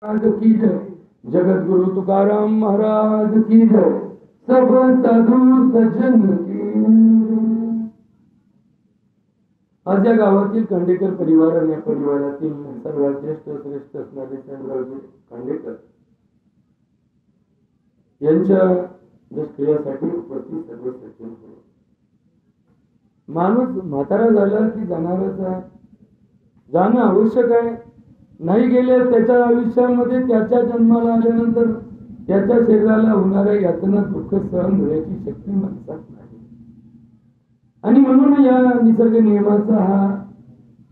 महाराज की जय, जगत गुरु तुकाराम महाराज की जय, सब साधू सज्जन की। आज या गावातील खांडेकर परिवार आणि या परिवारातील सर्वात ज्येष्ठ श्रेष्ठ असणारे चंद्ररावजी खांडेकर यांच्या निष्क्रियासाठी उपस्थित सर्व सज्जन होते. माणूस म्हातारा झाला की जाणारच, जाणं आवश्यक आहे. नाही गेले त्याच्या आयुष्यामध्ये, त्याच्या जन्माला आल्यानंतर त्याच्या शरीराला होणाऱ्या यातना दुःख सहन होण्याची शक्ती माणसात नाही. आणि म्हणून या निसर्ग नियमाचा हा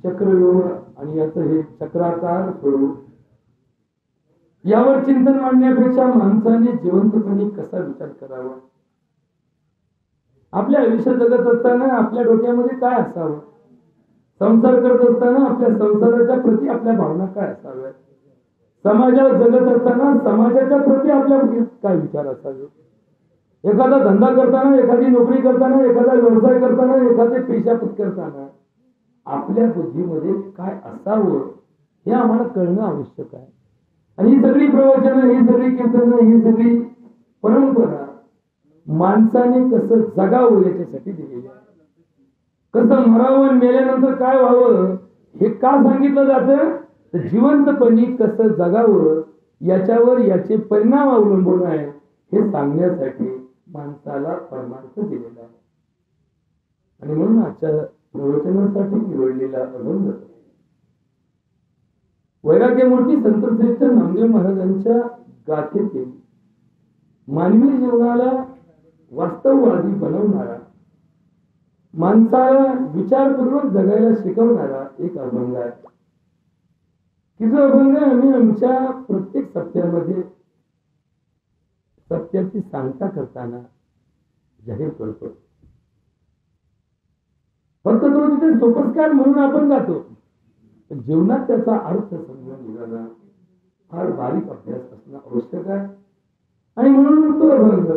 चक्रव्यूह आणि याचं हे चक्राकार स्वरूप, यावर चिंतन मांडण्यापेक्षा माणसाने जिवंतपणे कसा विचार करावा, आपल्या आयुष्य जगत असताना आपल्या डोक्यामध्ये काय असावं, संसार करत असताना आपल्या संसाराच्या प्रती आपल्या भावना काय असाव्यात, समाजात जगत असताना समाजाच्या प्रती आपल्या काय विचार असावे, एखादा धंदा करताना, एखादी नोकरी करताना, एखादा व्यवसाय करताना, एखादे पेशा करताना आपल्या बुद्धीमध्ये काय असावं हे आम्हाला कळणं आवश्यक आहे. आणि ही सगळी प्रवचनं, ही सगळी कीर्तनं, ही सगळी परंपरा माणसाने कसं जगावं याच्यासाठी दिलेली आहे. कसं मरावं, मेल्यानंतर काय व्हावं हे का सांगितलं जातं, तर जिवंतपणी कसं जगावं याच्यावर याचे परिणाम अवलंबून आहे हे सांगण्यासाठी माणसाला परमार्थ दिलेला आहे. आणि म्हणून आजच्या प्रवचनासाठी निवडलेला अभंग वैराग्यमूर्ती संतश्रेष्ठ नामदेव महाराजांच्या गाथेतील मानवी जीवनाला वास्तववादी बनवणारा, माणसाला विचारपूर्वक जगायला शिकवणारा एक अभंग आहे की जो अभंग आम्ही आमच्या प्रत्येक सप्त्यामध्ये सत्याची सांगता करताना जाहीर करतो. फक्त तो तिथे सोपस्कार म्हणून आपण जातो, पण जीवनात त्याचा अर्थ समजून घेण्याचा फार बारीक अभ्यास असणं आवश्यक आहे. आणि म्हणून तो अभंग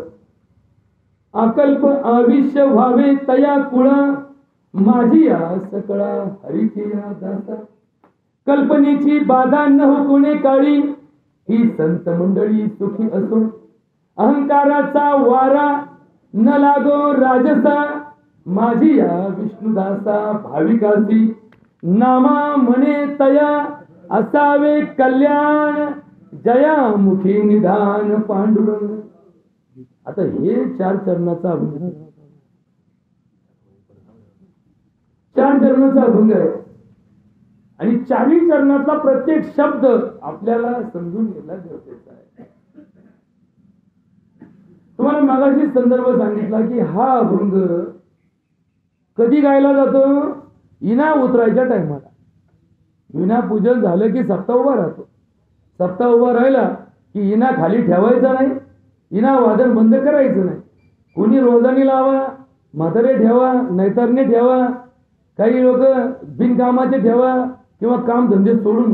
अकल्प आविष्य व्हावे तया कुळा, माझी या सकळा हरिकिया दासा, कल्पनेची बाधा न हो कोणे काळी, ही संत मंडळी सुखी असो, अहंकाराचा वारा न लागो राजसा, माझी या विष्णुदासा भाविकासी, नामा म्हणे तया असावे कल्याण, जयामुखी निधान पांडुरंग. आता हे चार चरणाचा अभंग, चार चरणाचा अभंग आहे. आणि चारही चरणातला प्रत्येक शब्द आपल्याला समजून घेतला गरजेचा आहे. तुम्हाला मागाशी संदर्भ सांगितला की हा अभंग कधी गायला जातो, इना उतरायच्या टायमाला. विना पूजन झालं की सप्ताह उभा राहतो. सप्ताह उभा राहिला की इना खाली ठेवायचा नाही, इना वादन बंद करायचं नाही. कोणी रोजानी लावा, म्हातारे ठेवा, नैतरने ठेवा, काही लोक बिनकामाचे ठेवा किंवा काम धंदे सोडून,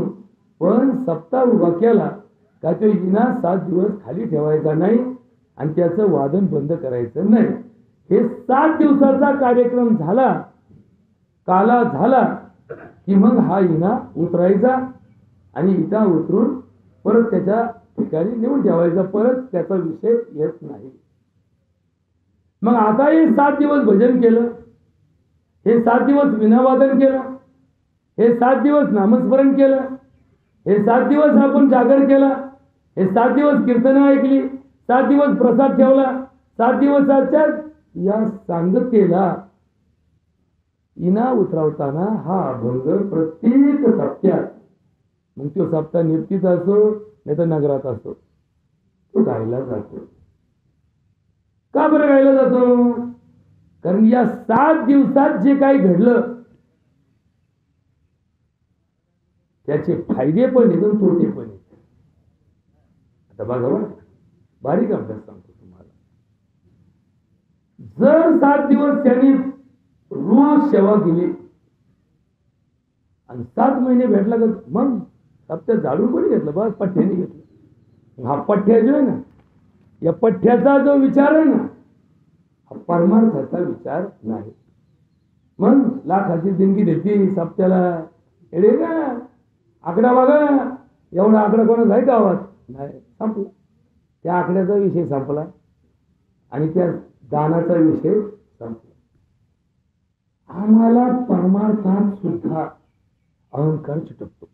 पण सप्ताह उभा केला का तो इना 7 दिवस खाली ठेवायचा नाही आणि त्याचं वादन बंद करायचं नाही. हे 7 दिवसाचा कार्यक्रम झाला, काला झाला की मग हा इना उतरायचा आणि इटा उतरून परत त्याच्या ठिकाणी नेऊन ठेवायचा, परत त्याचा विषय येत नाही. मग आता हे 7 दिवस भजन केलं, हे 7 दिवस विनावादन केलं, हे 7 दिवस नामस्मरण केलं, हे 7 दिवस आपण जागर केला, हे 7 दिवस कीर्तन ऐकली, 7 दिवस प्रसाद ठेवला, 7 दिवसाच्या या सांगतेला इना उतरवताना हा अभंग प्रत्येक सप्त्यात, मग तो सप्ताह निवृत्तीचा असो नाही तर नगरात असो, तो गायला जातो. का बरं गायला जातो? कारण या 7 दिवसात जे काही घडलं त्याचे फायदे पण आहेत आणि तोटे पण आहेत. आता बघा, बारीक अभ्यास सांगतो तुम्हाला. जर 7 दिवस त्यांनी रोज सेवा केली आणि 7 महिने भेटला का, मग सप्त्यात झाडून कोणी घेतलं? बस पठ्ठ्याने घेतलं. हा पठ्ठ्या जो आहे ना, या पठ्ठ्याचा जो विचार आहे ना, हा परमार्थाचा विचार नाही. मग लाखाची देणगी देते सप्त्याला, एवढे का आकडा बघा, एवढा आकडा कोणाचा आहे गावात? नाही, संपला. त्या आकड्याचा विषय संपला आणि त्या दानाचा विषय संपला. आम्हाला परमार्थात सुद्धा अहंकार चिटकतो.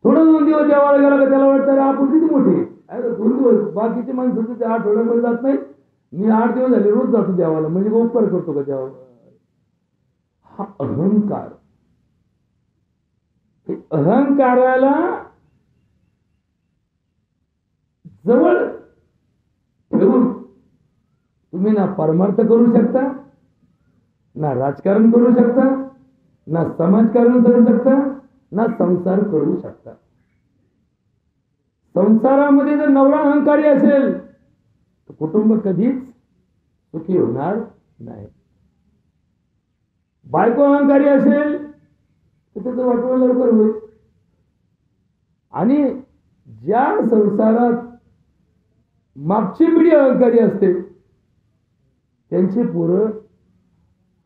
थोडं 2 दिवस देवाला गेला का त्याला वाटतं अरे आपण किती मोठे. अरे 2 दिवस, बाकीचे माणसं ते आठवड्यामध्ये जात नाही, मी 8 दिवस झाले रोज जातो देवाला, म्हणजे उपकार करतो का देवाला? हा अहंकार. अहंकाराला जवळ ठेवून तुम्ही ना परमार्थ करू शकता, ना राजकारण करू शकता, ना समाजकारण करू शकता, ना संसार करू शकता. संसारामध्ये जर नवरा अहंकारी असेल तर कुटुंब कधीच सुखी होणार नाही. बायको अहंकारी असेल तर त्याचं वाटोळं लवकर होईल. आणि ज्या संसारात मागची पिढी अहंकारी असते त्यांची पोरं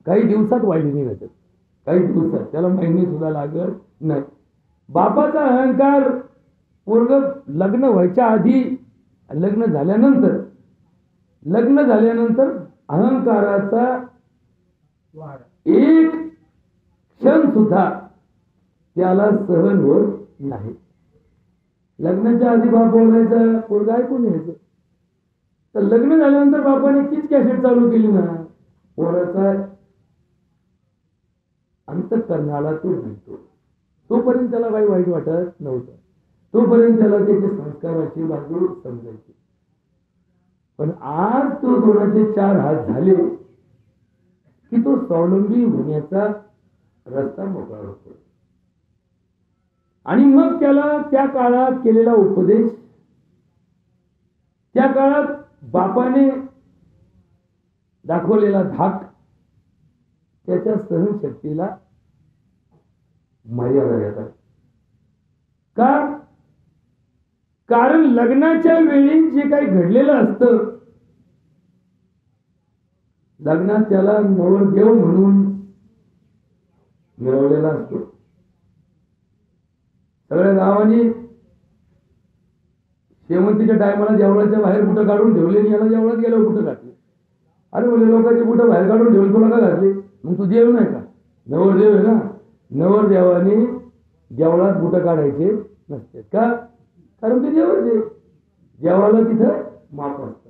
काही दिवसात वाईट निघतात, काही दिवसात, त्याला महिने सुद्धा लागत नाही. बापाचा अहंकार पोरग लग्न व्हायच्या आधी, लग्न झाल्यानंतर अहंकाराचा एक क्षण सुद्धा त्याला सहन होत नाही. लग्नाच्या आधी बाप बोलायचा, पोरग ऐकून यायचं. तर लग्न झाल्यानंतर बापाने तीच कॅसेट चालू केली ना, पोराचा अंतःकरणाला तो भेटतो. तोपर्यंत त्याला काही वाईट वाटत नव्हतं, तोपर्यंत त्याला त्याच्या संस्काराची बाजू समजायची. पण आज तो 2चे 4 हात झाले की तो स्वावलंबी होण्याचा रस्ता मोकळा होतो. आणि मग त्याला त्या काळात केलेला उपदेश, त्या काळात बापाने दाखवलेला धाक, त्याच्या सहनशक्तीला मर्यादा येतात. का? कारण लग्नाच्या वेळी जे काही घडलेलं असतं, लग्नात त्याला नवरदेव म्हणून मिळवलेला असतो. सगळ्या गावाने शेवंतीच्या टायमाला देवळाच्या बाहेर बुटं काढून ठेवले आणि याला देवळात गेल्यावर बुटं घातले. अरे बोले लोकांची बुटं बाहेर काढून ठेवली, तुला का घातली? मग तू देव नाही का? नवरदेव आहे ना. नवरदेवाने देवळात बुटं काढायचे नसते का? कारण ते देवच आहे, देवाला तिथं माप असतं.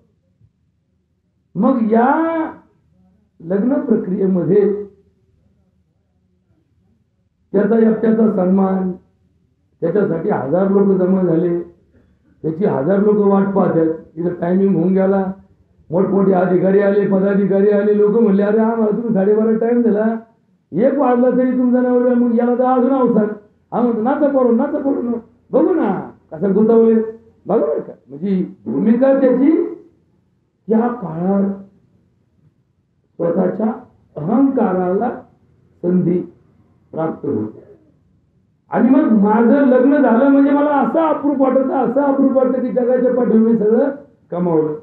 मग या लग्न प्रक्रियेमध्ये त्याचा एकट्याचा सन्मान, त्याच्यासाठी 1000 लोक जमा झाले, त्याची 1000 लोक वाट पाहतात. इथं टायमिंग होऊन गेला, मोठमोठे अधिकारी आले, पदाधिकारी आले. लोक म्हणले अरे आम्हाला तुम्ही 12:30 टाइम दिला, 1 वाजला तरी तुमचा नवरा, मग याला तर अजून अवसर. हा म्हणतो नाचा पडून बघू ना कसं गुंतवले, बघा का. म्हणजे भूमिका त्याची या काळात स्वतःच्या अहंकाराला संधी प्राप्त होते. आणि मग माझं लग्न झालं म्हणजे मला असं अप्रूप वाटतं की जगाच्या पाठीवर मी सगळं कमावलं.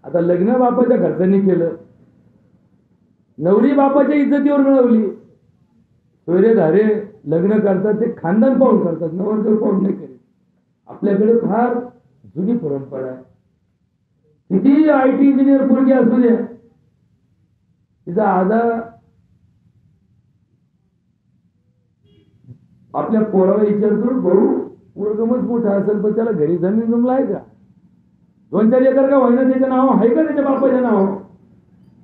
आता लग्न बापाच्या घरच्यांनी केलं, नवरी बापाच्या इज्जतीवर मिळवली. सोयरेधारे लग्न करतात ते खानदान पाहून करतात, नवरदेव पाहून नाही करीत. आपल्याकडे फार जुनी परंपरा आहे. किती IT इंजिनियर पोरगी असू द्या, तिचा आधा आपल्या पोराला विचारतो, भाऊ पोरगमच मोठा असेल पण त्याला घरी जमीन जमला आहे का? 2-4 एकर का होईना त्याचं नाव आहे का त्याच्या बापाच्या नाव?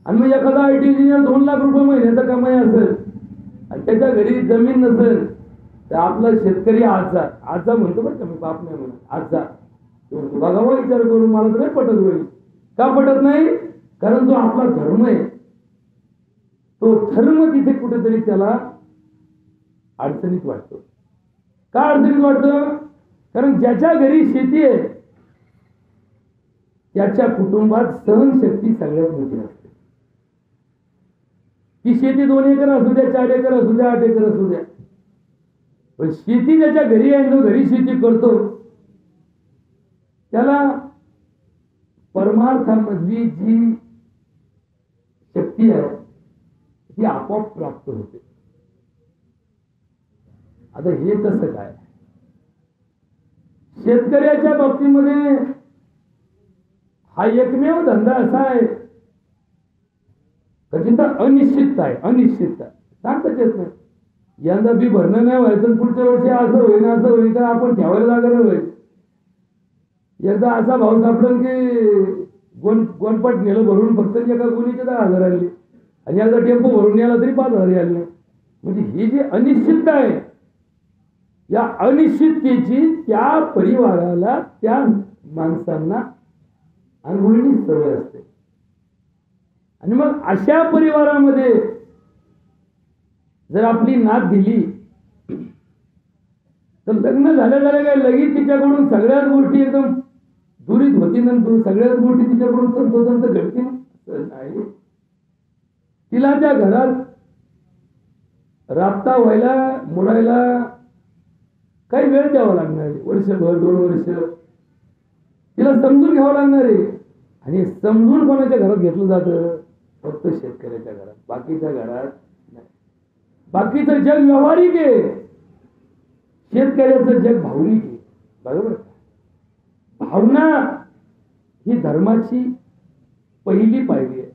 आणि मग एखादा IT इंजिनियर 2 लाख रुपये महिन्याचा कमाई असेल आणि त्याच्या घरी जमीन नसेल तर आपला शेतकरी आजचा म्हणतो बरं का, मी बाप नाही म्हणून आजचा बघावा विचार करून. मला तर नाही पटत होईल. का पटत नाही? कारण तो आपला धर्म आहे. तो धर्म तिथे कुठेतरी त्याला अडचणीत वाटतो. का अडचणीत वाटतो? कारण ज्याच्या घरी शेती आहे त्याच्या कुटुंबात सहनशक्ती सगळ्यात मोठी असते. ती शेती 2 एकर असू द्या, 4 एकर असू द्या, 8 एकर असू द्या, पण शेती ज्याच्या घरी आहे, जो घरी शेती करतो त्याला परमार्थामधली जी शक्ती आहे ती आपोआप प्राप्त होते. आता हे कसं काय? शेतकऱ्याच्या बाबतीमध्ये हा एकमेव धंदा असा आहे तर जिथं अनिश्चितता आहे. अनिश्चितता सांगताच येत नाही. यंदा बी भरणं नाही व्हायचं, पुढच्या वर्षी असं होईल असं होईल, तर आपण ठेवायला जागा नाही व्हायचं. एकदा असा भाव सापडेल की गोनपाट नेलं भरून फक्त एका गुणीचे 10,000 आले आणि एकदा टेम्पो भरून नेला तरी 5,000 आले. म्हणजे ही जी अनिश्चितता आहे, या अनिश्चिततेची त्या परिवाराला, त्या माणसांना अनुभवणी सवय असते. आणि मग अशा परिवारामध्ये जर आपली नात दिली तर लग्न झाल्या झाल्या काय लगेच तिच्याकडून सगळ्याच गोष्टी एकदम दुरीत होती, नंतर सगळ्याच गोष्टी तिच्याकडून तंतोतंत घडतील नाही. तिला त्या घरात राबता व्हायला, मुलायला काही वेळ द्यावा लागणार आहे. वर्षभर 2 वर्ष तिला समजून घ्यावं लागणार आहे. आणि समजून कोणाच्या घरात घेतलं जातं? फक्त शेतकऱ्याच्या घरात, बाकीच्या घरात नाही. बाकीचं जग व्यावहारिक आहे, शेतकऱ्याचं जग भावनिक आहे. बरोबर. भावना ही धर्माची पहिली पायरी आहे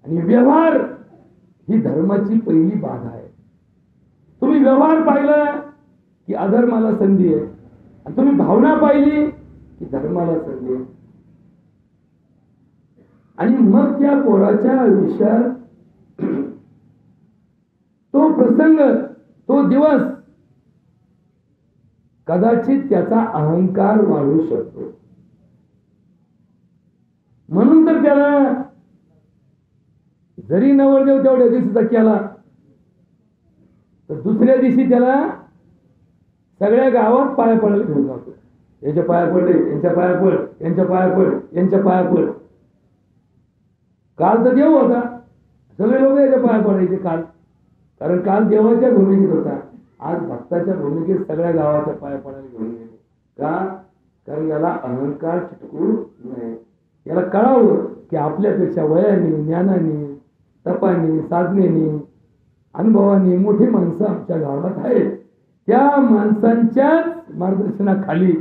आणि व्यवहार ही धर्माची पहिली बाधा आहे. तुम्ही व्यवहार पाहिला की अधर्माला संधी आहे आणि तुम्ही भावना पाहिली की धर्माला संधी आहे. आणि मग त्या पोराच्या आयुष्यात तो प्रसंग, तो दिवस कदाचित त्याचा अहंकार वाढू शकतो. म्हणून तर त्याला जरी नवरदेव तेवढ्या दिवशीचा केला तर दुसऱ्या दिवशी त्याला सगळ्या गावात पाया पडायला घेऊन जातो. याच्या पाया पडले, यांच्या पाया पड, यांच्या पाया पड, यांच्या पाया पड. काल तर देव होता, सगळे लोक याच्या पाया पडायचे काल, कारण काल देवाच्या भूमिकेत होता. आज भक्ताच्या भूमिकेत सगळ्या गावाच्या पाया पडायला घेऊन गेले. का? कारण याला अहंकार चिटकू नये. याला कळावं की आपल्यापेक्षा वयाने, ज्ञानाने, तपाने, साधनेने, अनुभवाने मोठी माणसं आमच्या गावात आहेत. त्या माणसांच्याच मार्गदर्शनाखाली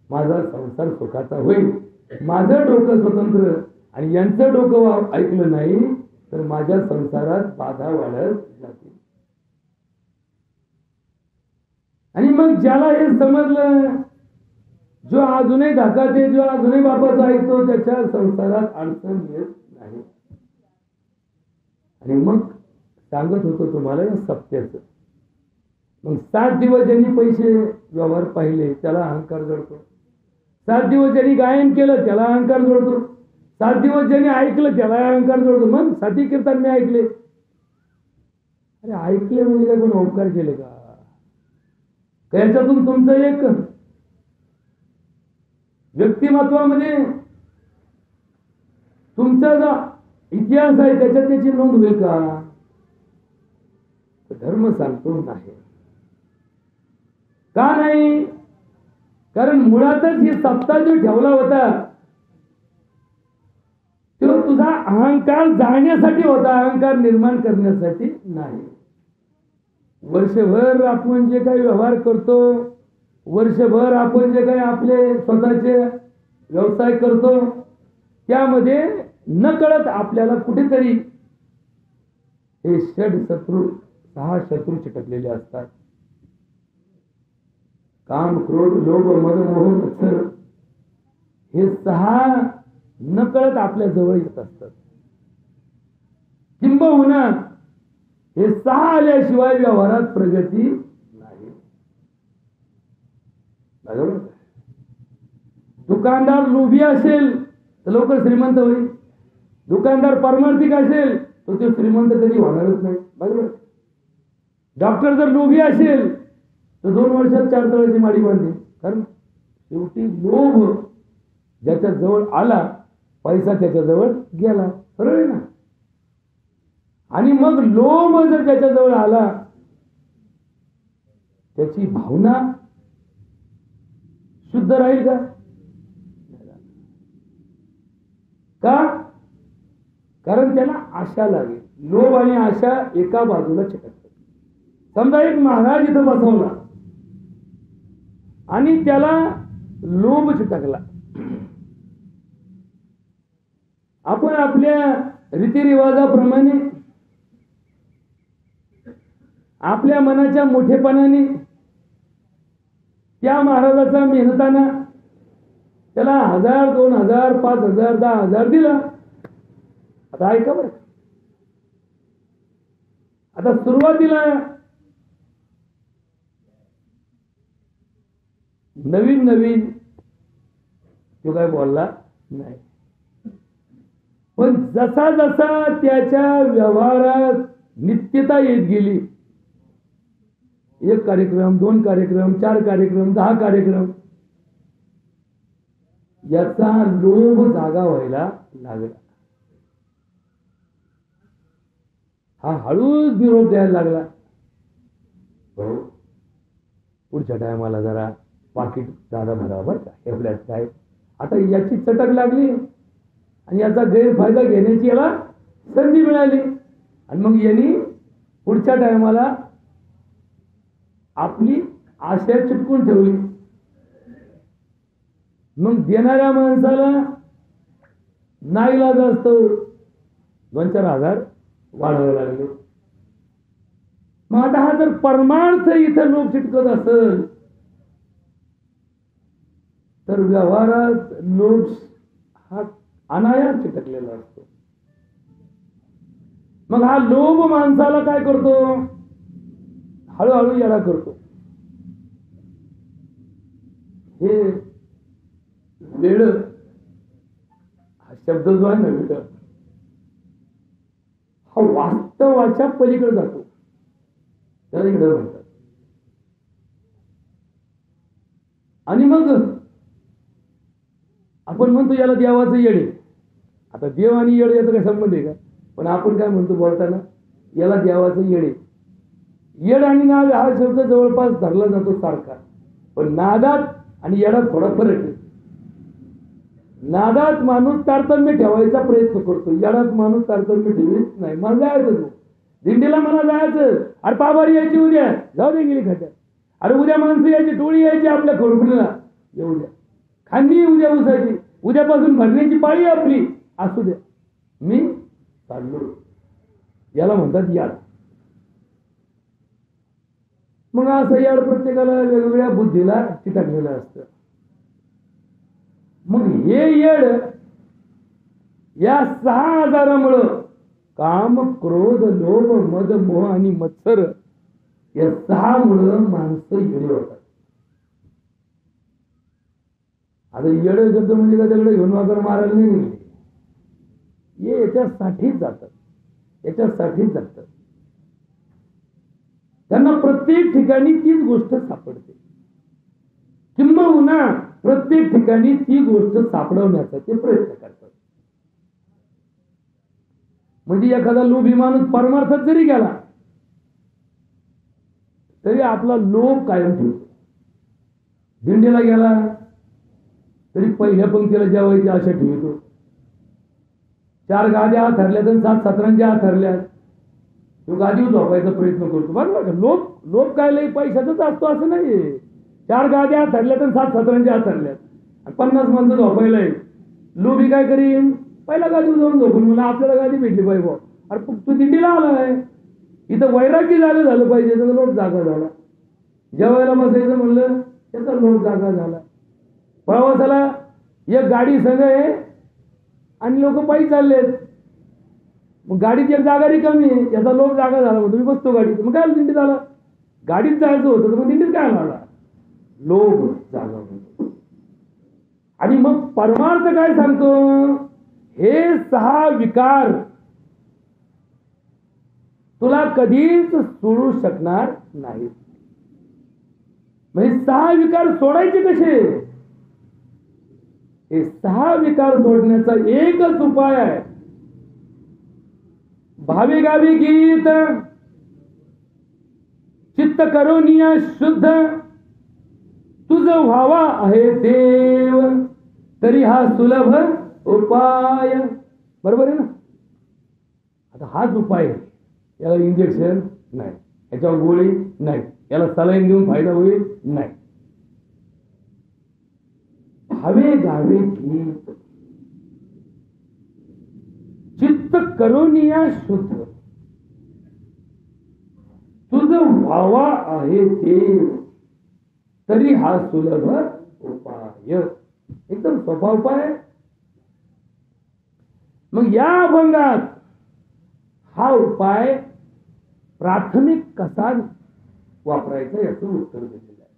माझा संसार सुखाचा होईल. माझं डोकं स्वतंत्र आणि यांचं डोकं ऐकलं नाही तर माझ्या संसारात बाधा वाढत जाते. आणि मग ज्याला हे समजलं, जो अजूनही धाकात आहे, जो अजूनही बापाचं ऐकतो, त्याच्या संसारात अडचण येत नाही. आणि मग सांगत होतो तुम्हाला या सत्याचं. मग 7 दिवस ज्यांनी पैसे व्यवहार पाहिले त्याला अहंकार जडतो. 7 दिवस ज्यांनी गायन केलं त्याला अहंकार जडतो. 7 दिवस ज्यांनी ऐकलं त्याला अहंकार जडतो. मग 7 कीर्तन मी ऐकले. अरे ऐकले म्हणजे काय, कोण ओंकार केले का? याच्यातून तुमचं एक व्यक्तिमत्वामध्ये तुमचा जो इतिहास आहे त्याच्यात त्याची नोंद होईल का? धर्म सांगतो नाही. का नाही? कारण मुळातच ही सत्ता जो ठेवला होता तो तुझा अहंकार जाळण्यासाठी होता, अहंकार निर्माण करण्यासाठी नाही. वर्षभर आपण जे काही व्यवहार करतो, वर्षभर आपण जे काही आपले स्वतःचे व्यवसाय करतो, त्यामध्ये नकळत आपल्याला कुठेतरी हे षड शत्रू, 6 शत्रू चिटकलेले असतात. काम, क्रोध, लोभ, मद, मोह, मत्सर हे 6 नकळत आपल्या जवळ येत असतात. किंबहुना हे 6 आल्याशिवाय व्यवहारात प्रगती नाही. बरोबर. दुकानदार लोभी असेल तर लवकर श्रीमंत होईल. दुकानदार परमार्थिक असेल तर तो श्रीमंत कधी होणारच नाही. बरोबर. डॉक्टर जर लोभी असेल तर 2 वर्षात 4 तळाची माडी बांधली. कारण शेवटी लोभ ज्याच्या जवळ आला, पैसा त्याच्या जवळ गेला. सरळ आहे ना. आणि मग लोभ जर त्याच्याजवळ आला, त्याची भावना शुद्ध राहील का? का? कारण त्याला आशा लागेल. लोभ आणि आशा एका बाजूला चिटकतात. समजा एक महाराज इथं बसवला, आणि त्याला लोभ चिटकला. आपण आपल्या रीतिरिवाजाप्रमाणे, आपल्या मनाच्या मोठेपणाने त्या महाराजाचा मेहनताना त्याला 1000, 2000, 5000, 10,000 दिला. आता ऐका बरं, आता सुरुवातीला नवीन तो काय बोलला नाही, पण जसा जसा त्याच्या व्यवहारात नित्यता येत गेली, 1 कार्यक्रम, 2 कार्यक्रम, 4 कार्यक्रम, 10 कार्यक्रम, याचा लोभ जागा व्हायला लागला. हा हळूच निरोप द्यायला लागला. हो, पुढच्या टायमाला जरा पाकिट दादा बरोबर का, एवढ्यात काय. आता याची चटक लागली आणि याचा गैरफायदा घेण्याची याला संधी मिळाली, आणि मग यांनी पुढच्या टायमाला आपली आशा चिटकून ठेवली. मग देणाऱ्या माणसाला नाईलाज असतो, 2-4 हजार वाढवावे लागले. मग आता हा जर परमार्थ इथं लोक चिटकत असेल, तर व्यवहारात लोभ हा अनायास चिटकलेला असतो. मग हा लोभ माणसाला काय करतो, हळूहळू येडा करतो. हे वेड हा शब्द जो आहे ना, वेड हा वास्तवाच्या पलीकडे जातो, त्याला वेड म्हणतात. आणि मग आपण म्हणतो याला देवाचं येड आहे. आता देव आणि येड याचा काय संबंध आहे का? पण आपण काय म्हणतो बोलताना, याला देवाचं येड आहे. येड आणि नाद हा शब्द जवळपास धरला जातो सारखा, पण नादात आणि येडात थोडा फरक आहे. नादात माणूस तारतम्य ठेवायचा प्रयत्न करतो, येडात माणूस तारतम्य ठेवत नाही. मला जायचं, तू दिंडीला मला जायचं, अरे पाबारी यायची उद्या, जाऊ दे गेली खात्यात. अरे उद्या माणसं यायची, टोळी यायची आपल्या खोडपणीला, येऊ द्या. खांदी उद्या उसायची, उद्यापासून भरण्याची पाळी आपली, असू द्या, मी चाललो. याला म्हणतात याड. मग असं याड प्रत्येकाला वेगवेगळ्या बुद्धीला चिटकलेलं असतं. मग हे येड या 6 आजारामुळं, काम, क्रोध, लोभ, मद, मोह आणि मत्सर, या 6 मुळे माणसं येडे होतात. आता येड शब्द म्हणजे का त्याकडे घेऊन वाकर मारायला नाही निघले, हे याच्यासाठीच जातात, याच्यासाठीच जातात. त्यांना प्रत्येक ठिकाणी तीच गोष्ट सापडते, किंबहुना प्रत्येक ठिकाणी ती गोष्ट सापडवण्याचा ते प्रयत्न करतात. म्हणजे एखादा लोभी माणूस परमार्थात जरी गेला तरी आपला लोभ कायम ठेवतो. दिंडीला गेला तरी पहिल्या पंक्तीला जेवायची आशा ठेवतो. 4 गाद्या ठरल्यात आणि 7 सतरांच्या ठरल्यात, तो गादीवर झोपायचा प्रयत्न करतो. बरोबर का? लोभ काय लई पैशाचाच असतो असं नाही. 4 गाद्या ठरल्यात आणि 7 सतरांच्या ठरल्यात आणि 50 माणसं झोपायला आहे. लोभी काय करीन, पहिला गादीवर जाऊन झोपून मला आपल्याला गादी भेटली पाहिजे. अरे तू दिंडीला आलाय, इथं वैराग्य जागा झालं पाहिजे, त्याचा लोभ जागा झाला. जेवायला बसायचं म्हणलं त्याचा लोभ जागा झाला. प्रवासाला एक गाडी संग आहे आणि लोक पायी चाललेत, मग गाडीची एक जागा रिकामी आहे, याचा लोभ जागा झाला. मग तुम्ही बसतो गाडीत, मग काय दिंडीत आला, गाडीत जायचं होतं तर मग दिंडीत काय आला, लोभ जागा होतो. आणि मग परमार्थ काय सांगतो, हे 6 विकार तुला कधीच सोडू शकणार नाही. म्हणजे 6 विकार सोडायचे कसे, हे 6 विकार सोडण्याचा एकच उपाय आहे, भावे गावी गीत चित्त करोनिया शुद्ध, तुझ व्हावा आहे देव, तरी हा सुलभ उपाय. बरोबर आहे ना? आता हाच उपाय आहे. याला इंजेक्शन नाही, याच्यावर गोळी नाही, याला सलाईन देऊन फायदा होईल नाही. भावे गावे गीत, चित्त करोनिया शुद्ध, तुझं व्हावा आहे देव, तरी हा सुलभ उपाय. एकदम सोपा उपाय. मग या अभंगात हा उपाय प्राथमिक कसा वापरायचा याचं उत्तर दिलेलं आहे.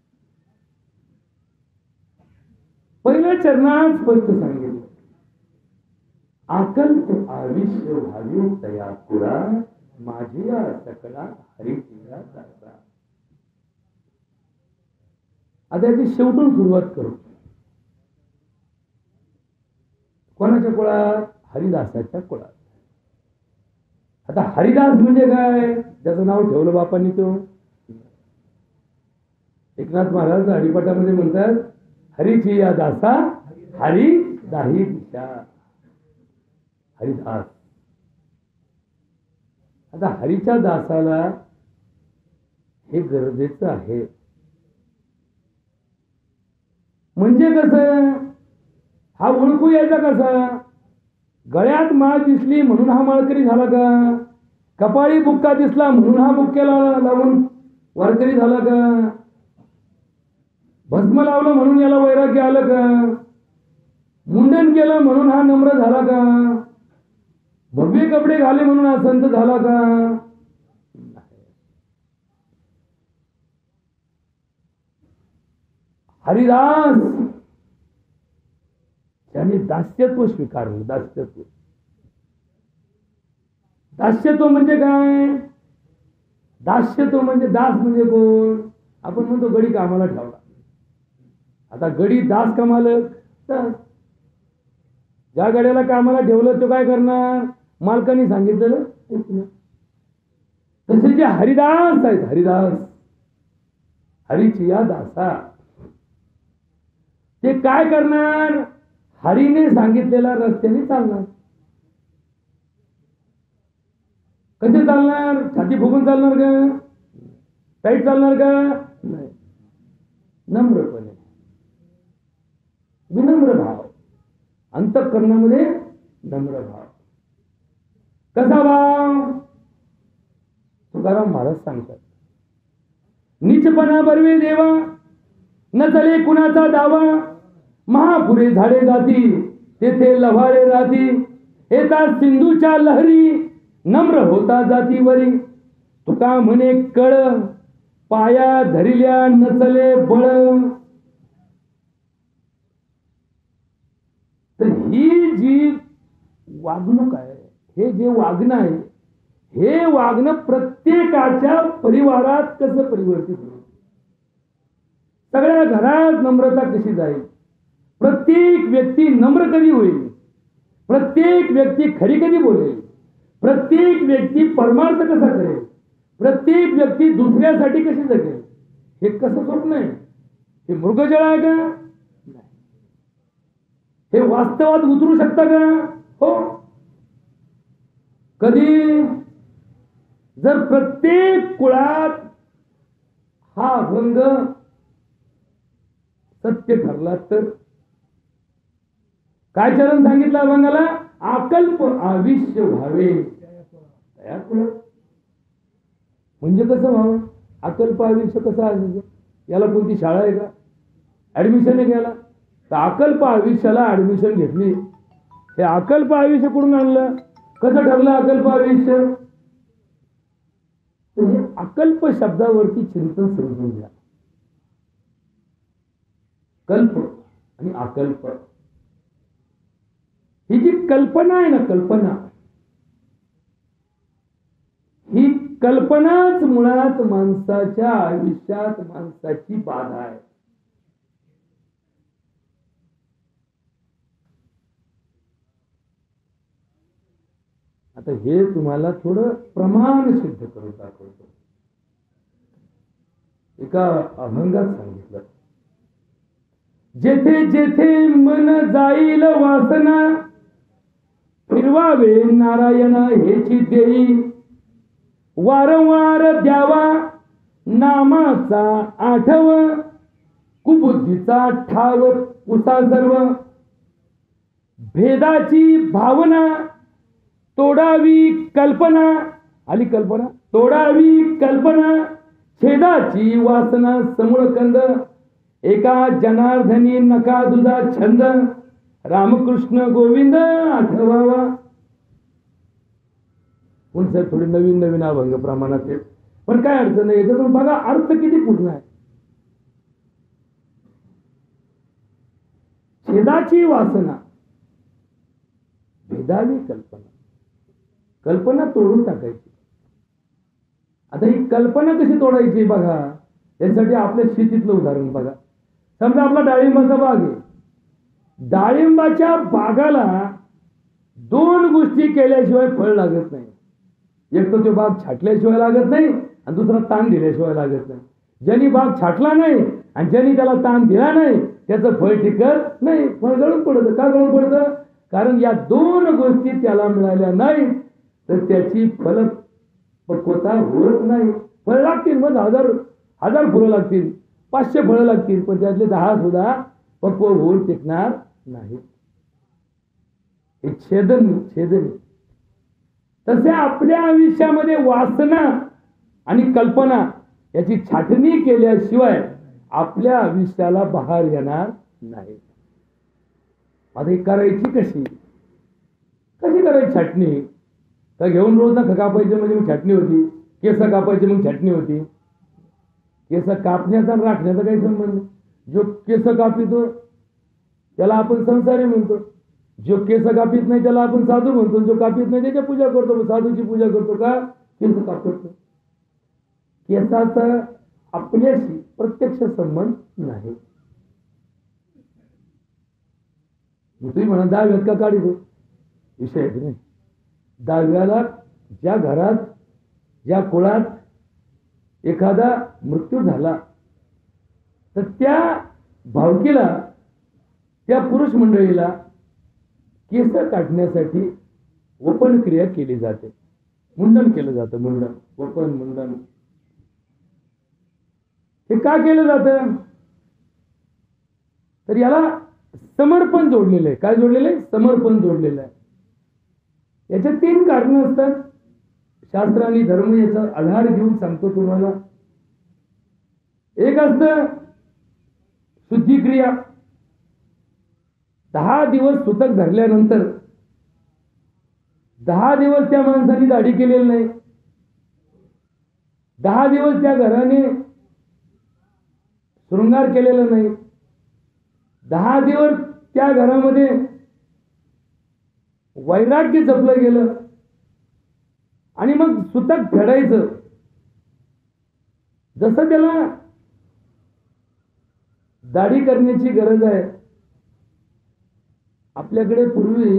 पहिल्या चरणात स्पष्ट सांगितलं, आकल्प आविष्य व्हावे तया पुरा, माझिया सकला हरिप्रिया दासा. आता याची शेवटून सुरुवात करू. कोणाच्या कुळात? हरिदासाच्या कुळात. आता हरिदास म्हणजे काय? त्याचं नाव ठेवलं बापांनी. तो एकनाथ महाराज हरिपाठामध्ये म्हणतात, हरीची या दासा हरी दाही दिशा. हरिदास. आता हरीच्या दासाला हे गरजेचं आहे. म्हणजे कसं? हा ओळखू यायचा कसा? गळ्यात माळ दिसली म्हणून हा माळकरी झाला का? कपाळी बुक्का दिसला म्हणून हा बुक्क्याला लावून वारकरी झाला का? भस्म लावलं म्हणून याला वैराग्य आलं का? मुंडन केलं म्हणून हा नम्र झाला का? भव्य कपडे घाले म्हणून हा संत झाला का? हरिदास त्यांनी दास्यत्व स्वीकारलं. दास्यत्व. दास्यत्व म्हणजे काय? दास्यत्व म्हणजे, दास म्हणजे कोण? आपण म्हणतो गडी कामाला ठेवला. आता गडी दास का मालक? ज्या गड्याला कामाला ठेवलं तो काय करणार? मालकाने सांगितलेलं. तसे जे हरिदास आहेत, हरिदास, हरीची या दासा, ते काय करणार? हरीने सांगितलेल्या रस्त्याने चालणार. कसे चालणार? छाती फुगून चालणार का? टाईट चालणार का? नाही. नम्रपणे, विनम्र भाव, अंतःकरणामध्ये नम्र भाव. कसा भाव? तुकाराम महाराज सांगतात, नीचपणा बरवे देवा, न चले कुणाचा दावा, महापुरे झाडे जाती, तेथे लव्हाळे राहती, येता सिंधूच्या लहरी, नम्र होता जातीवरी. तुका म्हणे कळ, पाया धरिल्या नचले बळ. तर ही जी वागणूक आहे, हे जे वागणं आहे, हे वागणं प्रत्येकाच्या परिवारात कसं परिवर्तित होईल? सगळ्या घरात नम्रता कशी जाईल? प्रत्येक व्यक्ती नम्र कधी होईल? प्रत्येक व्यक्ती खरी कधी बोलेल? प्रत्येक व्यक्ती परमार्थ कसा करेल? प्रत्येक व्यक्ती दुसऱ्यासाठी कशी जगेल? हे कसं स्वप्न आहे? हे मृगजळ आहे का? नाही. हे वास्तवात उतरू शकता का? हो. कधी जर प्रत्येक कुळात हा अभंग सत्य ठरला तर. काय चरण सांगितलं अभंगाला? आकल्प आविष्य व्हावे. म्हणजे कसं व्हावं? अकल्प आयुष्य कसं आहे? याला कोणती शाळा आहे का? ऍडमिशन आहे याला? तर अकल्प आयुष्याला ऍडमिशन घेतली. हे अकल्प आयुष्य कुठून आणलं? कसं ठरलं अकल्प आयुष्य? हे अकल्प शब्दावरती चिंतन समजून घ्या. कल्प आणि अकल्प, ही जी कल्पना आहे ना, कल्पना, ही कल्पनाच मुळात माणसाच्या आयुष्यात माणसाची बाधा आहे. आता हे तुम्हाला थोडं प्रमाण सिद्ध करून दाखवतो. एका अभंगात सांगितलं, जेथे जेथे मन जाईल वासना, फिरवावे नारायण हेची देई, वारंवार द्यावा नामाचा आठव, सुबुद्धीचा ठाव पुसा सर्व, भेदाची भावना तोडावी कल्पना, आली कल्पना, तोडावी कल्पना, छेदाची वासना समूळ कंद, एका जनार्दनी नका दुधा छंद, रामकृष्ण गोविंद आठवावा. पण थोडी नवीन नवीन अभंग प्रमाणात आहेत, पण काय अडचण नाही. याच्यातून बघा अर्थ किती पूर्ण आहे. छेदाची वासना, भेदावी कल्पना, कल्पना तोडून टाकायची. आता ही कल्पना कशी तोडायची बघा. यासाठी आपल्या शेतीतलं उदाहरण बघा. समजा आपला डाळिंबाचा बाग आहे. डाळिंबाच्या बागाला दोन गोष्टी केल्याशिवाय फळ लागत नाही. एक तर तो बाग छाटल्याशिवाय लागत नाही आणि दुसरा ताण दिल्याशिवाय लागत नाही. ज्यांनी बाग छाटला नाही आणि ज्यांनी त्याला ताण दिला नाही त्याचं फळ टिकत नाही, फळ गळून पडतं. का गळून पडतं? कारण या दोन गोष्टी त्याला मिळाल्या नाही तर त्याची फल पक्वता होत नाही. फळ लागतील, मग हजार फुलं लागतील, 500 फळं लागतील, पण त्यातले 10 सुद्धा पक्व होऊन टिकणार नाही. हे छेदन. तसे आपल्या आयुष्यामध्ये वासना आणि कल्पना याची छाटणी केल्याशिवाय आपल्या आयुष्याला बहार येणार नाही. आता ही करायची कशी करायची छाटणी? तर घेऊन रोज ना कापायचे म्हणजे मग छाटणी होती, केस कापायचे मग छाटणी होती. केस कापण्याचा आणि राखण्याचा काही संबंध? जो केस कापितो त्याला आपण संसारी म्हणतो, जो केस कापीत नाही त्याला आपण साधू म्हणतो, जो कापीत नाही त्याची पूजा करतो. साधूची पूजा करतो का? केस कापतो. केसाचा आपल्याशी प्रत्यक्ष संबंध नाही. तुम्ही म्हणा 10व्यात का काढितो, विषय आहे की नाही. 10व्याला ज्या घरात ज्या कुळात एखादा मृत्यू झाला तर त्या भावकीला, त्या पुरुष मंडळीला केस काढण्यासाठी वपन क्रिया केली जाते. मुंडन केलं जातं. मुंडन हे का केलं जातं? तर याला समर्पण जोडलेलं आहे. काय जोडलेलं आहे? समर्पण जोडलेलं आहे. याच्या 3 कारणं असतात. शास्त्र आणि धर्म याचा आधार घेऊन सांगतो तुम्हाला. एक असतं शुद्धिक्रिया. 10 दिवस सुतक धरल्यानंतर 10 दिवस त्या माणसाने दाढी केलेली नाही, 10 दिवस त्या घराने शृंगार केलेला नाही, 10 दिवस त्या घरामध्ये वैराग्य जपलं गेलं आणि मग सुतक फेडायचं. जसं त्याला दाढी करण्याची गरज आहे. आपल्याकडे पूर्वी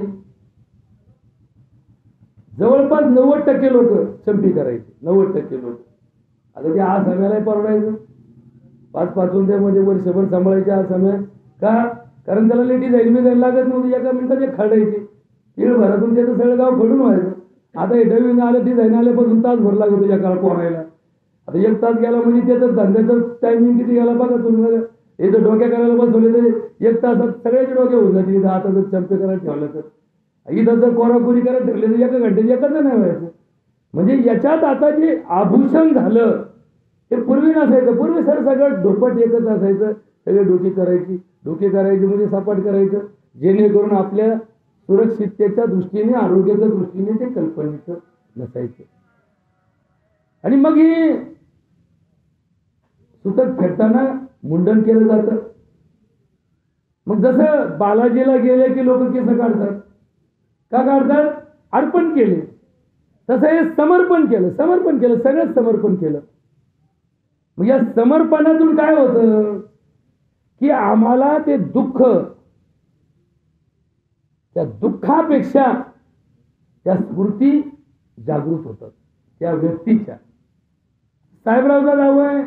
जवळपास 90% लोक चंपी करायचे. 90% लोक. आता ते आज समयाला परवडायचं. 5-5 मध्ये वर्षभर सांभाळायचे आज समय. का? कारण त्याला लेटी जाईल लागत नव्हती. एका मिनिटात एक खरडायची. तीळ भरातून त्याचं सगळं गाव खडून व्हायचं. आता हे डवीन आलं, ती जाईन आल्यापासून तास भर लागतो या काळ पोहायला. आता 1 तास गेला म्हणजे त्याचं धंद्याचं टायमिंग किती गेला बघा तुम्ही. हे जर डोक्या करायला बसवले तर 1 तासात सगळ्याचे डोके होऊन जाते. इथं आता जर चंपे करायला ठेवलं तर, इथं जर कोराकोरी करायला ठरले तर 1 घंटे एकाच नाही व्हायचं. म्हणजे याच्यात आता जे आभूषण झालं ते पूर्वी नसायचं. पूर्वी सगळं ढोपट एकच असायचं. सगळे डोके करायचे म्हणजे सपाट करायचं, जेणेकरून आपल्या सुरक्षिततेच्या दृष्टीने, आरोग्याच्या दृष्टीने ते कल्पनेचं नसायचं. आणि मग हे सुतक फेडताना मुंडन केलं जातं. मग जसं बालाजीला गेले की लोक केस काढतात. का काढतात? अर्पण केले. तसं हे समर्पण केलं, सगळं समर्पण केलं. मग या समर्पणातून काय होतं की आम्हाला ते दुःख, त्या दुःखापेक्षा त्या स्मृती जागृत होतात त्या व्यक्तीच्या. साहेबरावचा जावई,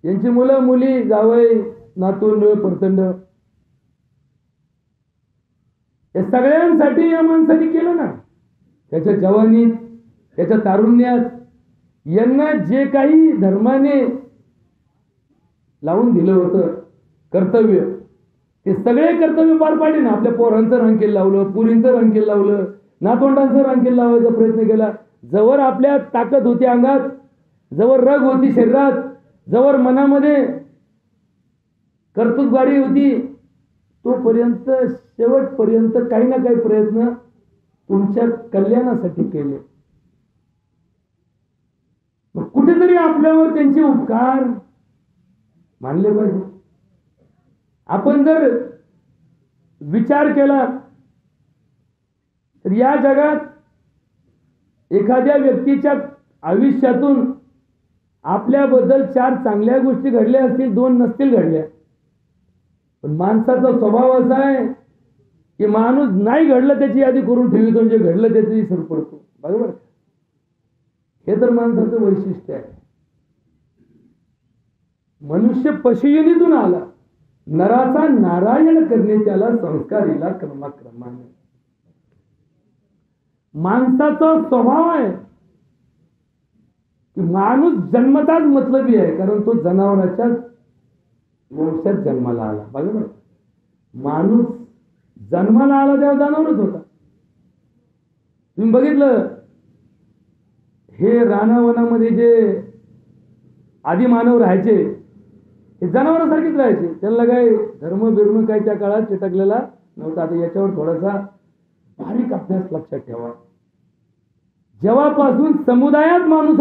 यांची मुलं मुली, जावई, नातूंड, परतंड, या सगळ्यांसाठी या माणसाने केलं ना. त्याच्या जवानीत, त्याच्या तारुण्यात यांना जे काही धर्माने लावून दिलं होतं कर्तव्य, ते सगळे कर्तव्य पार पाडले ना. आपल्या पोरांचं रांकेल लावलं, पुरींचं रांकेल लावलं, नातवंडांचं रांकेल लावायचा प्रयत्न केला. जवळ आपल्या ताकद होती अंगात, जवळ रग होती शरीरात, जवळ मनामध्ये कर्तृत्वगाडी होती, तोपर्यंत शेवटपर्यंत काही ना काही प्रयत्न तुमच्या कल्याणासाठी केले. मग कुठेतरी आपल्यावर त्यांचे उपकार मानले पाहिजे. आपण जर विचार केला तर या जगात एखाद्या व्यक्तीच्या आयुष्यातून आपल्याबद्दल 4 चांगल्या गोष्टी घडल्या असतील, 2 नसतील घडल्या. पण माणसाचा स्वभाव असा आहे की माणूस नाही घडलं त्याची यादी करून ठेवतो, म्हणजे घडलं त्याची विसर पडतो. बरोबर, हे तर माणसाचं वैशिष्ट्य आहे. मनुष्य पशुयोनीतून आला, नराचा नारायण करणे त्याला संस्कारीला क्रमाक्रमाने. माणसाचा स्वभाव आहे की माणूस जन्मताच मतलबी आहे, कारण तो जनावराच्या वंशात जन्माला आला. बघा, माणूस जन्माला आला तेव्हा जनावरच होता. तुम्ही बघितलं, हे रानावनामध्ये जे आदी मानव राहायचे हे जनावरांसारखेच राहायचे. त्यांना काय धर्म बिर्म काय त्या काळात चिटकलेला नव्हता. आता याच्यावर थोडासा बारीक अभ्यास लक्षात ठेवा. जेव्हापासून समुदायात माणूस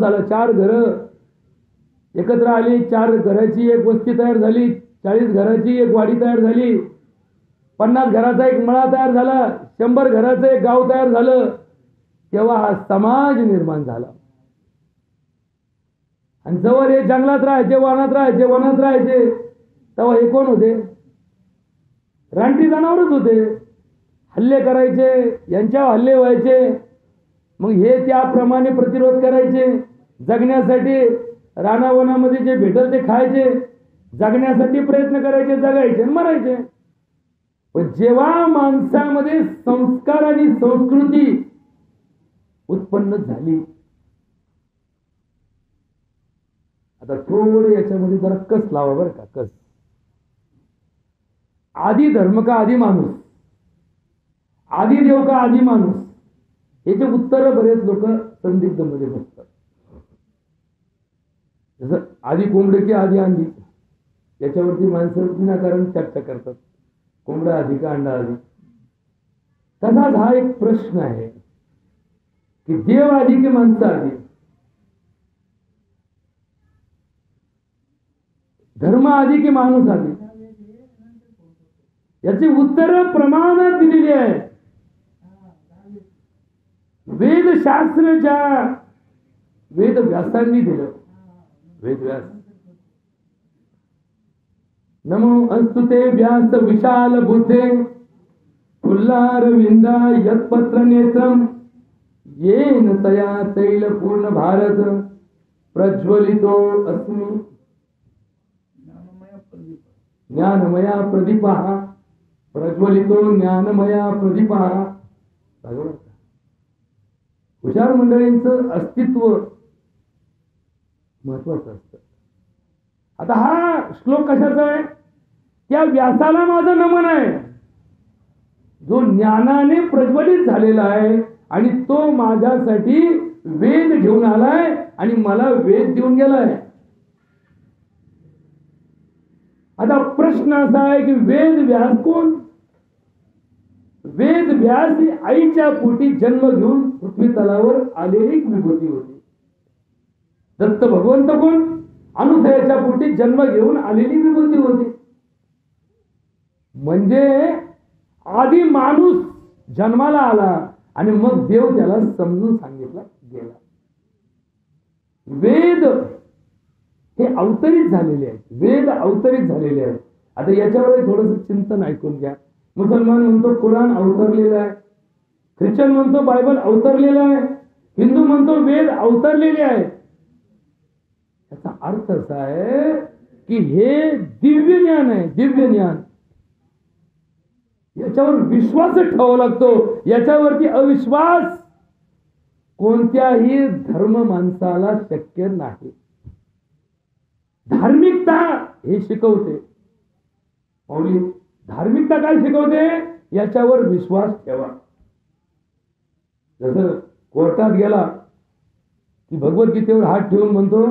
आला, 4 घरं एकत्र आली, 4 घराची एक वस्ती तयार झाली, 40 घराची एक वाडी तयार झाली, 50 घराचा एक मळा तयार झाला, 100 घराचं एक गाव तयार झालं, तेव्हा हा समाज निर्माण झाला. आणि जवळ हे जंगलात राहायचे, वनात राहायचे, तेव्हा हे कोण होते? रानटी जनावरच होते. हल्ले करायचे, यांच्यावर हल्ले व्हायचे, मग हे त्याप्रमाणे प्रतिरोध करायचे. जगण्यासाठी रानावनामध्ये जे भेटल ते खायचे, जगण्यासाठी प्रयत्न करायचे, जगायचे, मरायचे. पण जेव्हा माणसामध्ये संस्कार आणि संस्कृती उत्पन्न झाली, आता थोडे याच्यामध्ये जरा कस लावा बरं का, कस. आदी धर्म का आदी माणूस, आदी देव का आदी माणूस, याचे उत्तर बरेच लोक संदिग्ध मध्ये बसतात. जसं आदी कोंबडे की आदी अंडी, याच्यावरती माणसं विनाकारण चर्चा करतात. कोंबडा आधी का अंडा आधी. तसाच हा एक प्रश्न आहे की देव आधी की माणसं आधी, धर्म आधी की माणूस आधी. याची उत्तर प्रमाणात दिलेली आहे. वेदशास्त्राच्या वेदव्यासांनी दिलं. वेदव्यास, नमो अस्तुते व्यास विशाल बुद्धे फुल्लारविंदा यत्पत्र नेत्रम येन तया तैल पूर्ण भारत प्रज्वलितो अस्मि ज्ञानमया प्रदीपः प्रज्वलितो ज्ञानमया प्रदीपः. हुशार मंडळींचं अस्तित्व महत्वाचं असतं. आता हा श्लोक कशाचा आहे? त्या व्यासाला माझं नमन आहे, जो ज्ञानाने प्रज्वलित झालेला आहे आणि तो माझ्यासाठी वेद घेऊन आलाय आणि मला वेद देऊन गेलाय. आता प्रश्न असा आहे की वेद व्यास कोण? वेद व्यास ही आईच्या पोटी जन्म घेऊन पृथ्वी तलावर आलेली विभूती होती. दत्त भगवंत कोण? अनुसयाच्या पोटी जन्म घेऊन आलेली विभूती होती. म्हणजे आधी माणूस जन्माला आला आणि मग देव त्याला समजून सांगितला गेला. वेद हे अवतरित झालेले आहेत, वेद अवतरित झालेले आहेत. आता याच्यावर थोडंसं चिंतन ऐकून घ्या. मुसलमान म्हणतो कुराण अवतरलेलं आहे, ख्रिश्चन म्हणतो बायबल अवतरलेलं आहे, हिंदू म्हणतो वेद अवतरलेले आहे. याचा अर्थ असा आहे की हे दिव्य ज्ञान आहे, दिव्य ज्ञान. याच्यावर विश्वास ठेवावा लागतो. याच्यावरती अविश्वास कोणत्याही धर्म माणसाला शक्य नाही. धार्मिकता हे शिकवते. माऊली धार्मिकता काय शिकवते? याच्यावर विश्वास ठेवा. जसं कोर्टात गेला की भगवद्गीतेवर हात ठेवून म्हणतो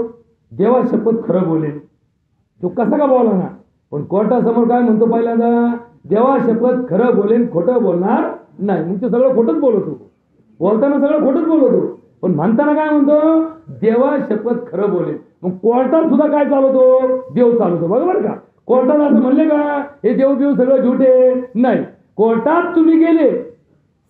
देवा शपथ खरं बोलेल. तो कसा का बोला ना, पण कोर्टासमोर काय म्हणतो पहिल्यांदा? देवा शपथ खरं बोलेन, खोटं बोलणार नाही. मग ते सगळं खोटंच बोलतो, बोलताना सगळं खोटंच बोलतो, पण म्हणताना काय म्हणतो? देवा शपथ खरं बोलेन. मग कोर्टात सुद्धा काय चालवतो? देव चालवतो. बरोबर का? कोर्टात असं म्हणले का हे देव बिव सगळं झुटे? नाही. कोर्टात तुम्ही गेले,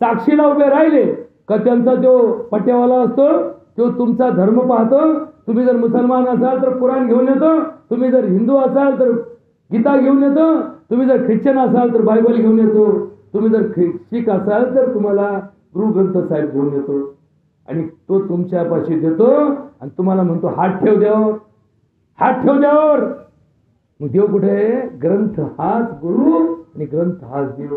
साक्षीला उभे राहिले का त्यांचा जो पट्ट्यावाला असतो तो तुमचा धर्म पाहतो. तुम्ही जर मुसलमान असाल तर कुराण घेऊन येतो, तुम्ही जर हिंदू असाल तर गीता घेऊन येतो, तुम्ही जर ख्रिश्चन असाल तर बायबल घेऊन येतो, तुम्ही जर शीख असाल तर तुम्हाला गुरु ग्रंथ साहेब घेऊन येतो. आणि तो तुमच्यापाशी देतो आणि तुम्हाला म्हणतो हात ठेव द्यावर, हात ठेव द्यावर. मग देव कुठे आहे? ग्रंथ हाच गुरु आणि ग्रंथ हाच देव.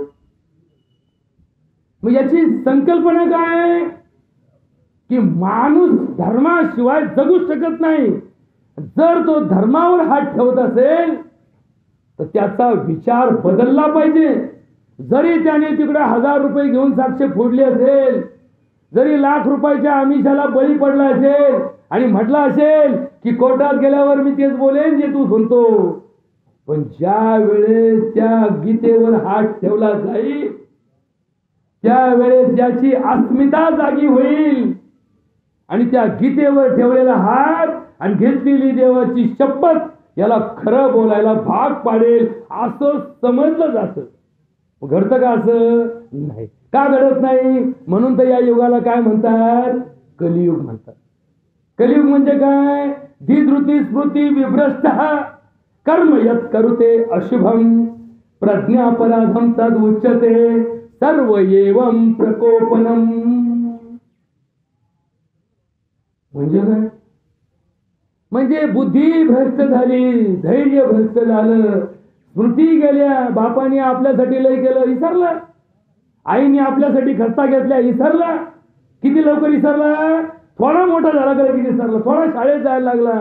मग याची संकल्पना काय? की माणूस धर्माशिवाय जगू शकत नाही. जर तो धर्मावर हात ठेवत असेल तर त्याचा विचार बदलला पाहिजे. जरी त्याने तिकडे 1000 रुपये घेऊन साक्ष फोडली असेल, जरी लाख रुपयाच्या आमिषाला बळी पडला असेल आणि म्हटलं असेल की कोर्टात गेल्यावर मी तेच बोलेन जे तू म्हणतो, पण ज्या वेळेस त्या गीतेवर हात ठेवला जाईल त्यावेळेस याची अस्मिता जागी होईल आणि त्या गीतेवर ठेवलेला हात आणि घेतलेली देवाची शपथ याला खरं बोलायला भाग पाडेल असं समजलं जातं. घडतं का? असं नाही. का घडत नाही? म्हणून तर या युगाला काय म्हणतात? कलियुग म्हणतात. कलियुग म्हणजे काय? धीधृती स्मृती विभ्रष्ट कर्म यत् करुते अशुभम प्रज्ञापराधम तद उच्यते सर्व एवं प्रकोपनम. म्हणजे काय? म्हणजे बुद्धी भ्रष्ट झाली, धैर्य भ्रष्ट झालं, स्मृती गेल्या. बापाने आपल्यासाठी लय केलं, विसरला. आईने आपल्यासाठी खस्ता घेतल्या, विसरला. किती लवकर विसरला? थोडा मोठा झाला का लगेच विसरला. थोडा शाळेत जायला लागला,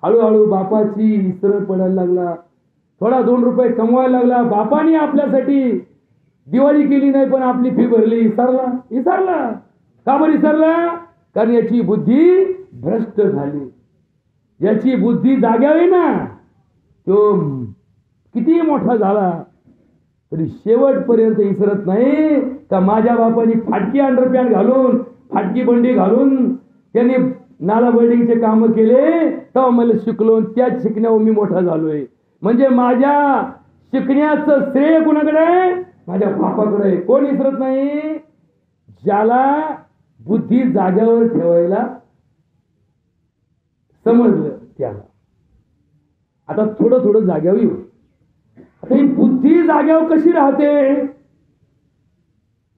हळूहळू बापाची विसर पडायला लागला. थोडा 2 रुपये कमवायला लागला, बापाने आपल्यासाठी दिवाळी केली नाही पण आपली फी भरली, विसरला. विसरला. का बरं विसरला? कारण याची बुद्धी भ्रष्ट झाली. याची बुद्धी जाग्यावी ना, तो किती मोठा झाला तरी शेवटपर्यंत विसरत नाही का माझ्या बापाने फाटकी अंडरपॅन्ट घालून, फाटकी बंडी घालून त्यांनी नाला बिल्डिंगचे काम केले तेव्हा मला शिकलो, त्याच शिकण्यावर मी मोठा झालोय. म्हणजे माझ्या शिकण्याचं श्रेय कुणाकडे आहे? माझ्या बापाकडे आहे. कोण विसरत नाही? ज्याला बुद्धी जाग्यावर ठेवायला समजलं त्याला. आता थोडं थोडं जाग्यावर येऊ. आता ही बुद्धी जाग्यावर कशी राहते?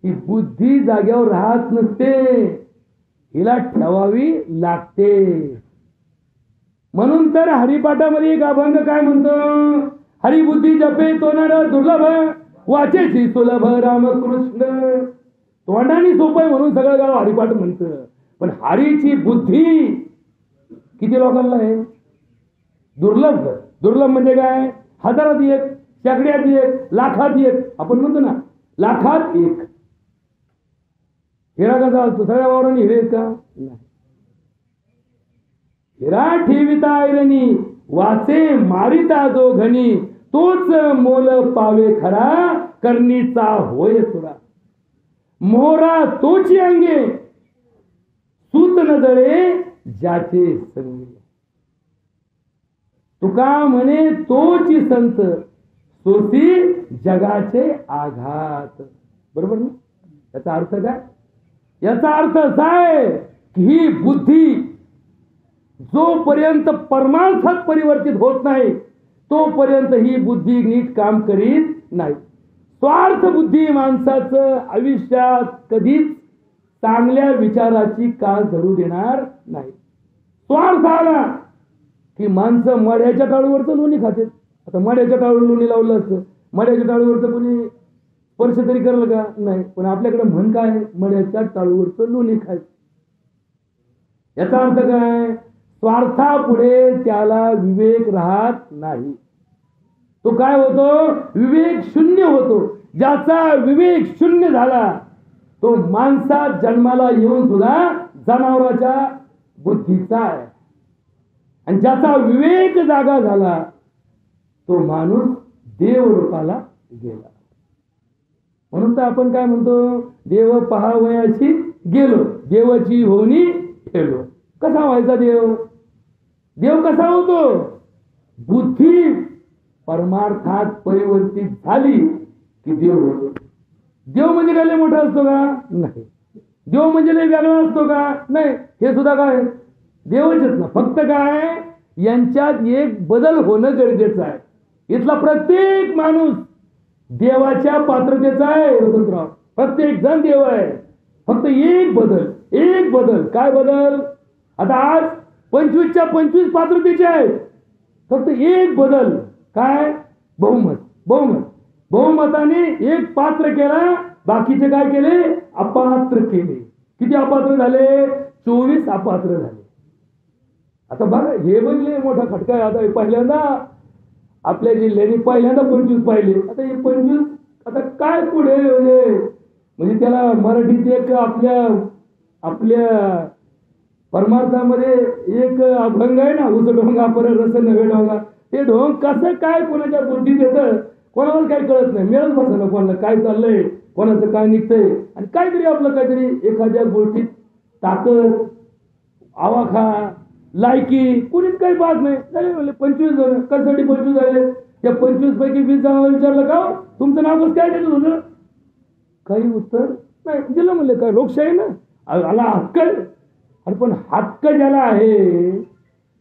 ही बुद्धी जाग्यावर राहत नसते, हिला ठेवावी लागते. म्हणून तर हरिपाठामध्ये एक अभंग काय म्हणतो? हरिबुद्धी जपे तो नर दुर्लभ वाचेची सुलभ रामकृष्ण. तोंडाने सोपं आहे म्हणून सगळं गाव हरिपाठ म्हणतं, पण हरीची बुद्धी किती लोकांना आहे? दुर्लभ. दुर्लभ म्हणजे काय? हजारात एक, शेकड्यात एक, लाखात एक. आपण म्हणतो ना लाखात एक. हिरा कसा असतो? सगळ्या वावरांनी हिरे का? नाही. हिरा ठेविता ऐरणी वाचे मारिता जो घनी तोच मोल पावे खरा करणीचा होय सुरा. मोहरा तोची अंगे सूत न जळे ज्याचे संगी. तुका म्हणे तोची संत सोसी जगाचे आघात. बरोबर ना? याचा अर्थ काय? याचा अर्थ असा आहे की ही बुद्धी जोपर्यंत परमार्थात परिवर्तित होत नाही तोपर्यंत ही बुद्धी नीट काम करीत नाही. स्वार्थ बुद्धी माणसाचं आयुष्यात कधीच चांगल्या विचाराची काळ धरू देणार नाही. स्वार्थ आला की माणसं मड्याच्या टाळूवरचं लोणी खातात. आता मड्याच्या टाळूवर लोणी लावलं असतं, मड्याच्या टाळूवरचं कोणी स्पर्श तरी करलं का? नाही. पण आपल्याकडे म्हण काय? मड्याच्या टाळूवरचं लोणी खायचं. याचा अर्थ काय? स्वार्थापुढे त्याला विवेक राहत नाही. तो काय होतो? विवेक शून्य होतो. ज्याचा विवेक शून्य झाला तो माणसात जन्माला येऊन सुद्धा जनावराच्या बुद्धीचा आहे. आणि ज्याचा विवेक जागा झाला तो माणूस देव रूपाला गेला. म्हणून तर आपण काय म्हणतो? देव पहावयाशी गेलो, देवाची होणी ठेवलो. कसा व्हायचा देव? देव कसा होतो? बुद्धी परमार्थात परिवर्तित झाली की देव होतो. देव म्हणजे काय लय मोठा असतो का? नाही. देव म्हणजे लय वेगळा असतो का? नाही. हे सुद्धा काय देवच ना. फक्त काय यांच्यात एक बदल होणं गरजेचं आहे. इथला प्रत्येक माणूस देवाच्या पात्रतेचा आहे. वसंतराव, प्रत्येक जण देव आहे. फक्त एक बदल. काय बदल? आता आज 25च्या 25 पात्रतेचे आहेत. फक्त एक बदल. काय? बहुमताने एक पात्र केला, बाकीचे काय केले? अपात्र केले. किती अपात्र झाले? 24 अपात्र झाले. आता बघा, हे म्हणजे मोठा खटका आहे. आता पहिल्यांदा आपल्या जिल्ह्याने 25 पाहिले. आता हे 25 आता काय पुढे म्हणजे त्याला मराठीत एक आपल्या परमार्थामध्ये एक अभंग आहे ना, उस ढोंगा पर रस नव्हे ढोंगा. ते ढोंग कसं काय कोणाच्या बुद्धीत येतं कोणाला काही कळत नाही. मिळत बसं ना कोणाला काय चाललंय, कोणाचं काय निघतंय. आणि काहीतरी आपलं काहीतरी एखाद्या गोष्टीत ताकद, आवाखा, लायकी कोणीच काही बात नाही. 25 जण कशासाठी 25 झाले? त्या 25 पैकी 20 जणांना विचारलं का तुमचं नाव कसं काय देत होतं? काही उत्तर नाही दिलं. म्हणले काय लोकशाही ना, आला हक्क. अरे पण हक्क ज्याला आहे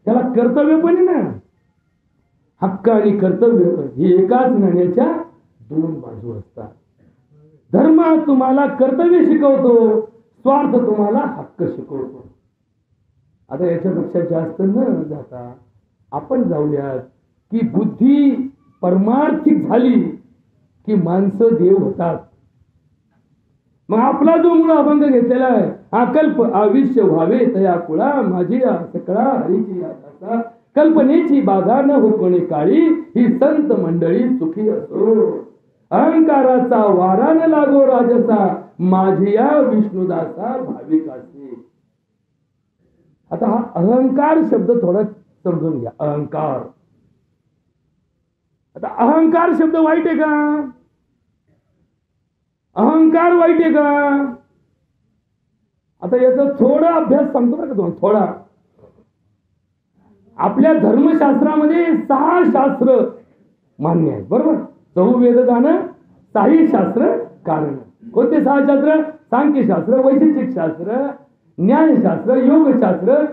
त्याला कर्तव्य पण आहे ना. हक्क आणि कर्तव्य हे एकाच नाण्याच्या दोन बाजू असतात. धर्म तुम्हाला कर्तव्य शिकवतो, स्वार्थ तुम्हाला हक्क शिकवतो. आता याच्यापेक्षा जास्त न जाता आपण जाऊयात की बुद्धी परमार्थिक झाली की माणसं देव होतात. मग आपला जो मूळ अभंग घेतलेला आहे, अकल्प आयुष्य व्हावे तया कुळा माझी सकळा हरीची आशा, कल्पनेची बाधा न हो कोणी काळी ही संत मंडळी सुखी असो, अहंकाराचा वारा न लागो राजसा माझिया विष्णुदासा भाविकासी. आता हा अहंकार शब्द थोडा समजून घ्या. अहंकार, आता अहंकार शब्द वाईट आहे का? अहंकार वाईट आहे का? आता याचा थोडा अभ्यास सांगतो का तुम्हाला? थोडा. आपल्या धर्मशास्त्रामध्ये 6 शास्त्र मान्य आहेत, बरोबर? चहुवेददान, 6 शास्त्र कारण. कोणते 6 शास्त्र? सांख्यशास्त्र, वैशेषिक शास्त्र, न्यायशास्त्र, योगशास्त्र,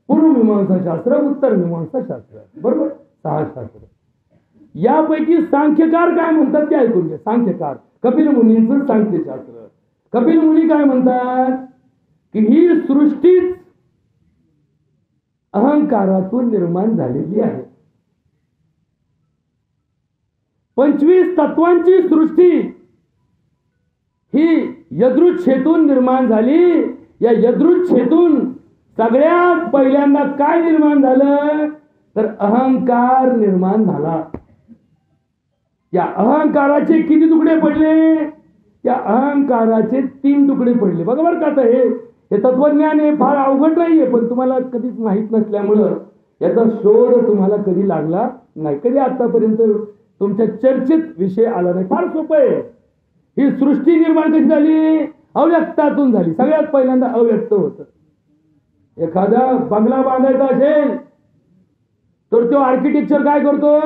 पूर्वमीमांसा शास्त्र, उत्तर मीमांसा शास्त्र, बरोबर? 6 शास्त्र. यापैकी सांख्यकार काय म्हणतात ते ऐकून घ्या. सांख्यकार कपिल मुनींचं सांख्यशास्त्र. कपिल मुनी काय म्हणतात की ही सृष्टीच अहंकारातून निर्माण झालेली आहे. 25 तत्वांची सृष्टी ही यदृच्छेतून निर्माण झाली. या यदृच्छेतून सगळ्यात पहिल्यांदा काय निर्माण झालं तर अहंकार निर्माण झाला. या अहंकाराचे किती तुकडे पडले? त्या अहंकाराचे 3 तुकडे पडले. बघा बरं का, आता हे तत्वज्ञान हे फार अवघड नाहीये, पण तुम्हाला कधीच माहित नसल्यामुळं याचा शोध तुम्हाला कधी लागला नाही, कधी आतापर्यंत तुमच्या चर्चेत विषय आला नाही. फार सोपं आहे. ही सृष्टी निर्माण कशी झाली? अव्यक्तातून झाली. सगळ्यात पहिल्यांदा अव्यक्त होतं. एखादा बंगला बांधायचा असेल तर तो आर्किटेक्चर काय करतो?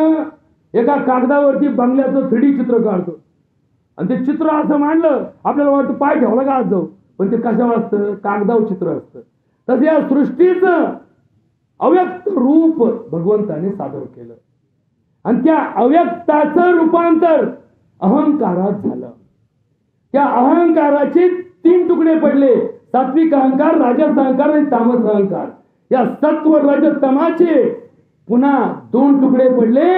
एका कागदावरती बंगल्याचं 3D चित्र काढतो आणि ते चित्र असं मांडलं आपल्याला वाटतं पाय ठेवला का आज जाऊ, पण ते कशावर असतं? कागदावर चित्र असतं. तसं या सृष्टीचं अव्यक्त रूप भगवंताने सादर केलं आणि त्या अव्यक्ताचं रूपांतर अहंकारात झालं. त्या अहंकाराचे 3 तुकडे पडले. सात्विक अहंकार, राजस अहंकार आणि तामस अहंकार. या सत्व रजस तमाचे पुन्हा 2 तुकडे पडले.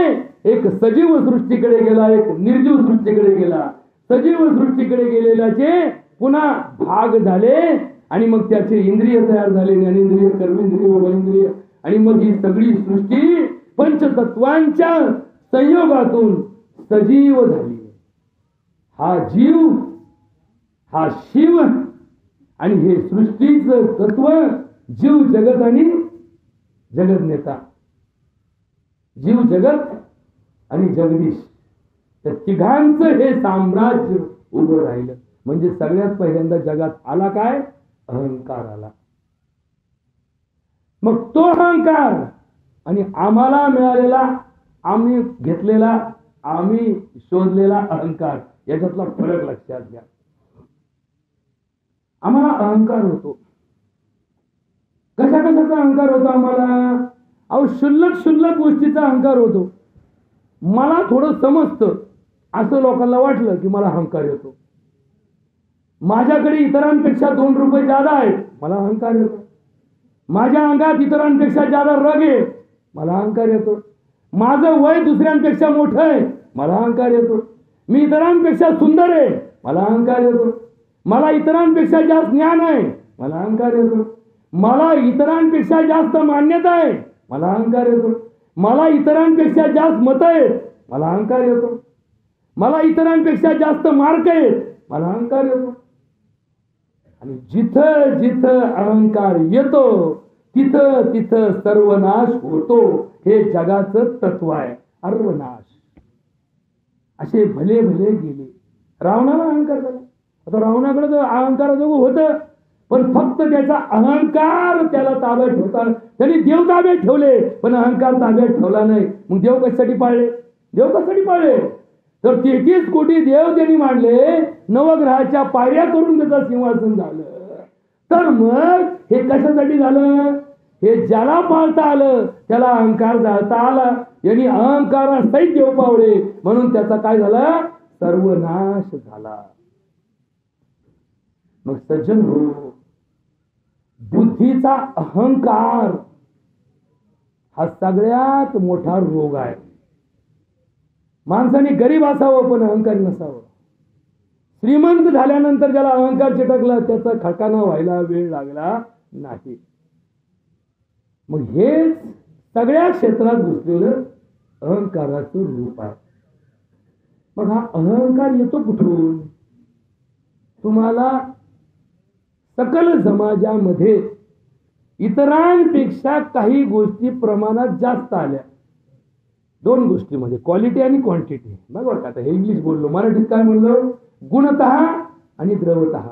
एक सजीव सृष्टीकडे गेला, एक निर्जीव सृष्टीकडे गेला. सजीव सृष्टीकडे गेलेल्याचे पुन्हा भाग झाले आणि मग त्याचे इंद्रिय तयार झाले. ज्ञानेंद्रिय, कर्मेंद्रिय, बलेंद्रिय आणि मग ही सगळी सृष्टी पंचतत्वांच्या संयोगातून सजीव झाली. हा जीव, हा शिव, आणि हे सृष्टीचं तत्व, जीव जगत आणि जगत नेता. जीव जगत आणि जगदीश, त्या तिघांचं हे साम्राज्य उभं राहिलं. म्हणजे सगळ्यात पहिल्यांदा जगात आला काय? अहंकार आला. मग तो अहंकार आणि आम्हाला मिळालेला, आम्ही घेतलेला, आम्ही शोधलेला अहंकार, याच्यातला फरक लक्षात घ्या. आम्हाला अहंकार होतो. कशा कशाचा अहंकार होतो आम्हाला? अहो, शुल्लक गोष्टीचा अहंकार होतो. मला थोडं समजतं असं लोकांना वाटलं की मला अहंकार येतो. माझ्याकडे इतरांपेक्षा 2 रुपये जादा आहेत, मला अहंकार येतो. माझ्या अंगात इतरांपेक्षा जादा रग आहे, मला अहंकार येतो. माझं वय दुसऱ्यांपेक्षा मोठं आहे, मला अहंकार येतो. मी इतरांपेक्षा सुंदर आहे, मला अहंकार येतो. मला इतरांपेक्षा जास्त ज्ञान आहे, मला अहंकार येतो. मला इतरांपेक्षा जास्त मान्यता आहे, मला अहंकार येतो. मला इतरांपेक्षा जास्त मतं आहेत, मला अहंकार येतो. मला इतरांपेक्षा जास्त मार्क आहेत, मला अहंकार येतो. आणि जिथं जिथं अहंकार येतो तिथं तिथं सर्वनाश होतो. हे जगाचं तत्व आहे, सर्वनाश. असे भले भले गेले. रावणाला अहंकार झाला. आता रावणाकडे तर अहंकाराजोगं होतं, पण फक्त त्याचा अहंकार त्याला ताब्यात ठेवता. त्यांनी देव ताब्यात ठेवले, पण अहंकार ताब्यात ठेवला नाही. मग देव कशासाठी पाळले? देव कशासाठी पाळले? तर 33 कोटी देव त्यांनी मांडले, नवग्रहाच्या पायऱ्या करून त्याचं सिंहासन झालं. तर मग हे कशासाठी झालं? हे ज्याला पाळता आलं त्याला अहंकार जाळता आला. यांनी अहंकारासहित देव पावले, म्हणून त्याचा काय झाला? सर्वनाश झाला. मग सज्जन हो, बुद्धीचा अहंकार हा सगळ्यात मोठा रोग आहे. माणसाने गरीब असावं पण अहंकारी नसावं. श्रीमंत झाल्यानंतर ज्याला अहंकार चिटकला त्याचा खकाना व्हायला वेळ लागला नाही. मग हे सगळ्या क्षेत्रात घुसलेलं अहंकाराचं रूप आहे. मग हा अहंकार येतो कुठून? तुम्हाला सकल समाजामध्ये इतरांपेक्षा काही गोष्टी प्रमाणात जास्त आल्या. 2 गोष्टीमध्ये, क्वालिटी आणि क्वांटिटी. बघा आता हे इंग्लिश बोललो, मराठीत काय म्हणलो? गुणतः आणि द्रवतः.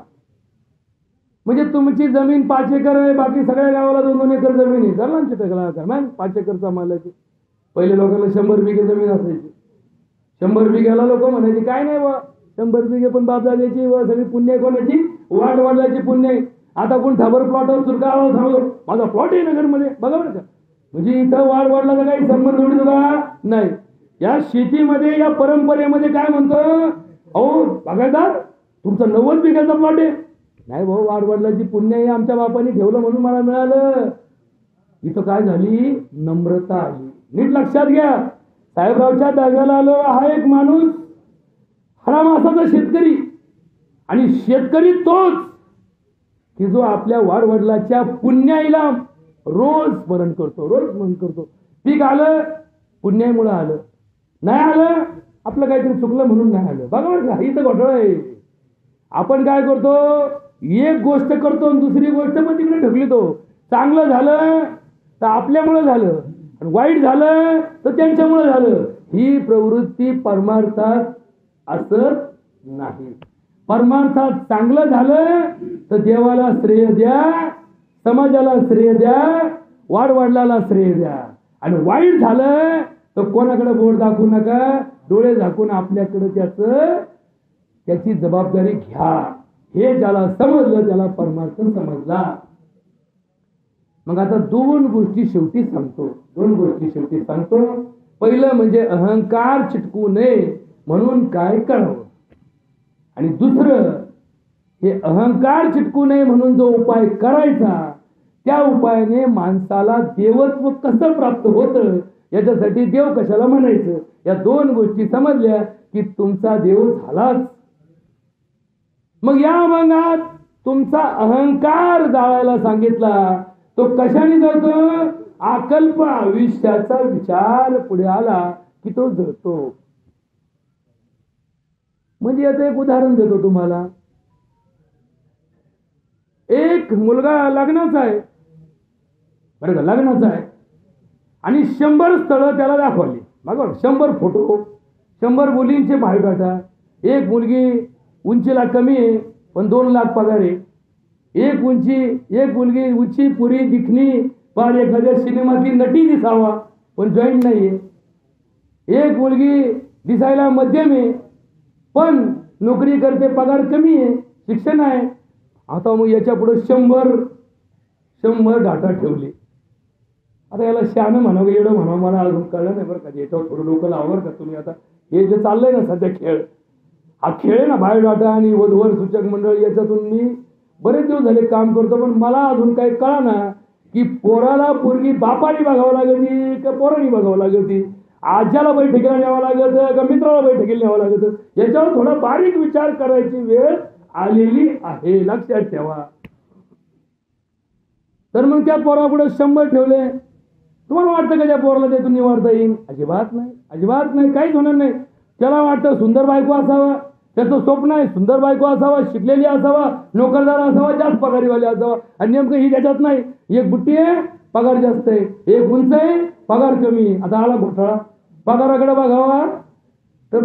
म्हणजे तुमची जमीन 5 एकर आहे, बाकी सगळ्या गावाला 2-2 एकर जमीन आहे. सर्वांची टकला 5 एकरचा मालाची. पहिले लोकांना 100 बिघे जमीन असायची. 100 बिघ्याला लोक म्हणायचे काय नाही बा, 100 बिघे पण बापदाद्याची व सगळी पुण्य कोणाची? वाढवाडल्याची पुण्य आहे. आता कोण ठाबर प्लॉटवर सुरकावा सांगतो माझा प्लॉट आहे नगरमध्ये. बघा बरं का, म्हणजे इथं वाढवाडल्याचा काही संबंध जोडीत का नाही. या शेतीमध्ये, या परंपरेमध्ये काय म्हणतो? अहो बागायतदार, तुमचा 90 बिघ्याचा प्लॉट आहे. नाही भाऊ, वाढवाडल्याची पुण्य आहे, आमच्या बापाने ठेवलं म्हणून मला मिळालं. इथं काय झाली? नम्रता आली. नीट लक्षात घ्या. साहेबरावच्या दहाव्याला आलो हा एक माणूस, हरा मासाचा शेतकरी. आणि शेतकरी तोच की जो आपल्या वाडवडिलाच्या पुण्याईला रोज स्मरण करतो, रोज स्मरण करतो. पीक आलं पुण्याईमुळे आलं, नाही आलं आपलं काहीतरी चुकलं म्हणून नाही आलं. बघा बरं का, इथं घोटाळा आहे. आपण काय करतो? एक गोष्ट करतो आणि दुसरी गोष्ट पण तिकडे ढकलतो. चांगलं झालं तर आपल्यामुळे झालं, आणि वाईट झालं तर त्यांच्यामुळे झालं. ही प्रवृत्ती परमार्थात असत नाही. परमार्थात चांगलं झालं तर देवाला श्रेय द्या, समाजाला श्रेय द्या, वाडवडिलाला श्रेय द्या. आणि वाईट झालं तर कोणाकडे बोट दाखवू नका, डोळे झाकून आपल्याकडे त्याची जबाबदारी घ्या. हे ज्याला समजलं त्याला परमार्थ समजला. मग आता 2 गोष्टी शेवटी सांगतो. पहिलं म्हणजे अहंकार चिटकू नये म्हणून काय करावं, आणि दुसरं हे अहंकार चिटकू नये म्हणून जो उपाय करायचा त्या उपायाने माणसाला देवत्व कसं प्राप्त होतं, याच्यासाठी देव कशाला म्हणायचं. या 2 गोष्टी समजल्या की तुमचा देव झालाच. मग या अभंगात तुमचा अहंकार जाळायला सांगितला. तो कशाने जळतो? अकल्प आयुष्याचा विचार पुढे आला की तो जळतो. म्हणजे याचं एक उदाहरण देतो तुम्हाला. एक मुलगा लग्नाचा आहे, बरं का, लग्नाचा आहे, आणि 100 स्थळं त्याला दाखवली. बघा, 100 फोटो, 100 मुलींचे बायोडाटा. एक मुलगी उंचीला कमी आहे पण 2 लाख पगार आहे. एक मुलगी उंची पुरी दिखणी पण एखाद्या सिनेमातली नटी दिसावा पण जॉईंट नाहीये. एक मुलगी दिसायला मध्यम आहे पण नोकरी करते, पगार कमी आहे, शिक्षण आहे. आता मग याच्या पुढे 100 डाटा ठेवले. आता याला शहाणं म्हणावं, एवढं म्हणावं, मला अजून कळलं नाही बरं का. याच्यावर थोडं डोकं लावर का तुम्ही. आता हे जे चाललंय ना सध्या खेळ, हा खेळ आहे ना बायोडाटा आणि वधूवर सूचक मंडळ, याच्यातून मी बरेच दिवस झाले काम करतो. पण मला अजून काही कळना की पोराला पोरगी बापाने बघावं लागती का पोराने बघावं लागती, आज्याला बैठकीला न्यावं लागत का मित्राला बैठकीला न्यावं लागत. याच्यावर थोडा बारीक विचार करायची वेळ आलेली आहे, लक्षात ठेवा. तर मग त्या पोरापुढे 100 ठेवले. तुम्हाला वाटतं का त्या पोराला त्यातून निवडता येईल? अजिबात नाही, अजिबात नाही, काहीच होणार नाही. त्याला वाटतं सुंदर बायको असावा, त्याचं स्वप्न आहे सुंदर बायको असावा, शिकलेली असावा, नोकरदार असावा, जास्त पगारीवाले असावा. आणि नेमकं ही त्याच्यात नाही. एक बुट्टी आहे, पगार जास्त आहे, एक उंच आहे, पगार कमी आहे. आता आला घोटाळा. पगाराकडे बघावा तर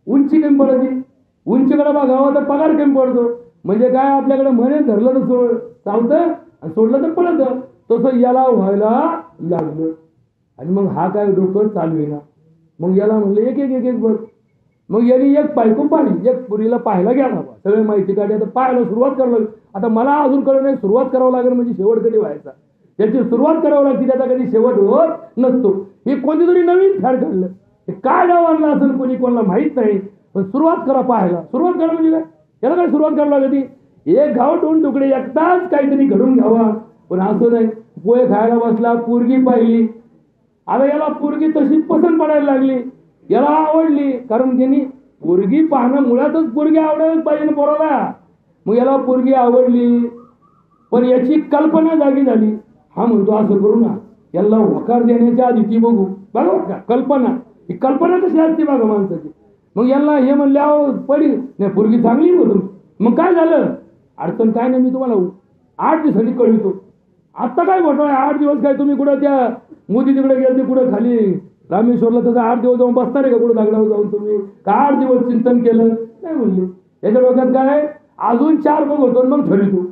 उंची कमी पडते, उंचीकडे बघावा तर पगार कमी पडतो. म्हणजे काय, आपल्याकडे म्हणे धरलं तर चालतं आणि सोडलं तर पडतं. तसं याला व्हायला लागलं. आणि मग हा काय डोकं चालवेना. मग याला म्हणलं एक बघ. मग यांनी एक बायको पाहिली, एक पुरीला पाहायला गेला. सगळे माहिती काढली. आता पाहायला सुरुवात करावं लागली. आता मला अजून कळलं नाही सुरुवात करावं लागेल म्हणजे शेवट कधी व्हायचा. त्याची सुरुवात करावं लागते, त्याचा कधी शेवट होत नसतो. हे कोणीतरी नवीन फॅड काढलं. हे काय नाव आणलं असेल कोणी, कोणाला माहित नाही. पण सुरुवात करा पाहायला. सुरुवात करा म्हणजे काय, याला काय सुरुवात करावं लागते. एक घाव 2 तुकडे एकदाच काहीतरी घडून घ्यावा. पण असं नाही. पोहे खायला बसला, पोरगी पाहिली. आता याला पोरगी तशी पसंत पडायला लागली, याला आवडली. कारण त्यांनी पोरगी पाहणं, मुळातच पोरगी आवडायलाच पाहिजे ना पोराला. मग याला पोरगी आवडली पण याची कल्पना जागी झाली. हा म्हणतो असं करू ना, याला होकार देण्याच्या आधी ती बघू. बरोबर का, कल्पना, ही कल्पना कशी असते बघा माणसाची. मग याला हे म्हणले अहो पडी नाही, पोरगी चांगली होतो. मग काय झालं, अडचण काय नाही, मी तुम्हाला 8 दिवसांनी कळवितो. आता काय घोटाळा, 8 दिवस काय तुम्ही कुठं त्या मोदी तिकडे गेले, कुठं खाली रामेश्वरला तसं 8 दिवस जाऊन बसणार आहे का कुठं दगडावर जाऊन तुम्ही, का 8 दिवस चिंतन केलं नाही म्हणले. याच्या डोक्यात काय, अजून 4 बघतो मग ठरवतो.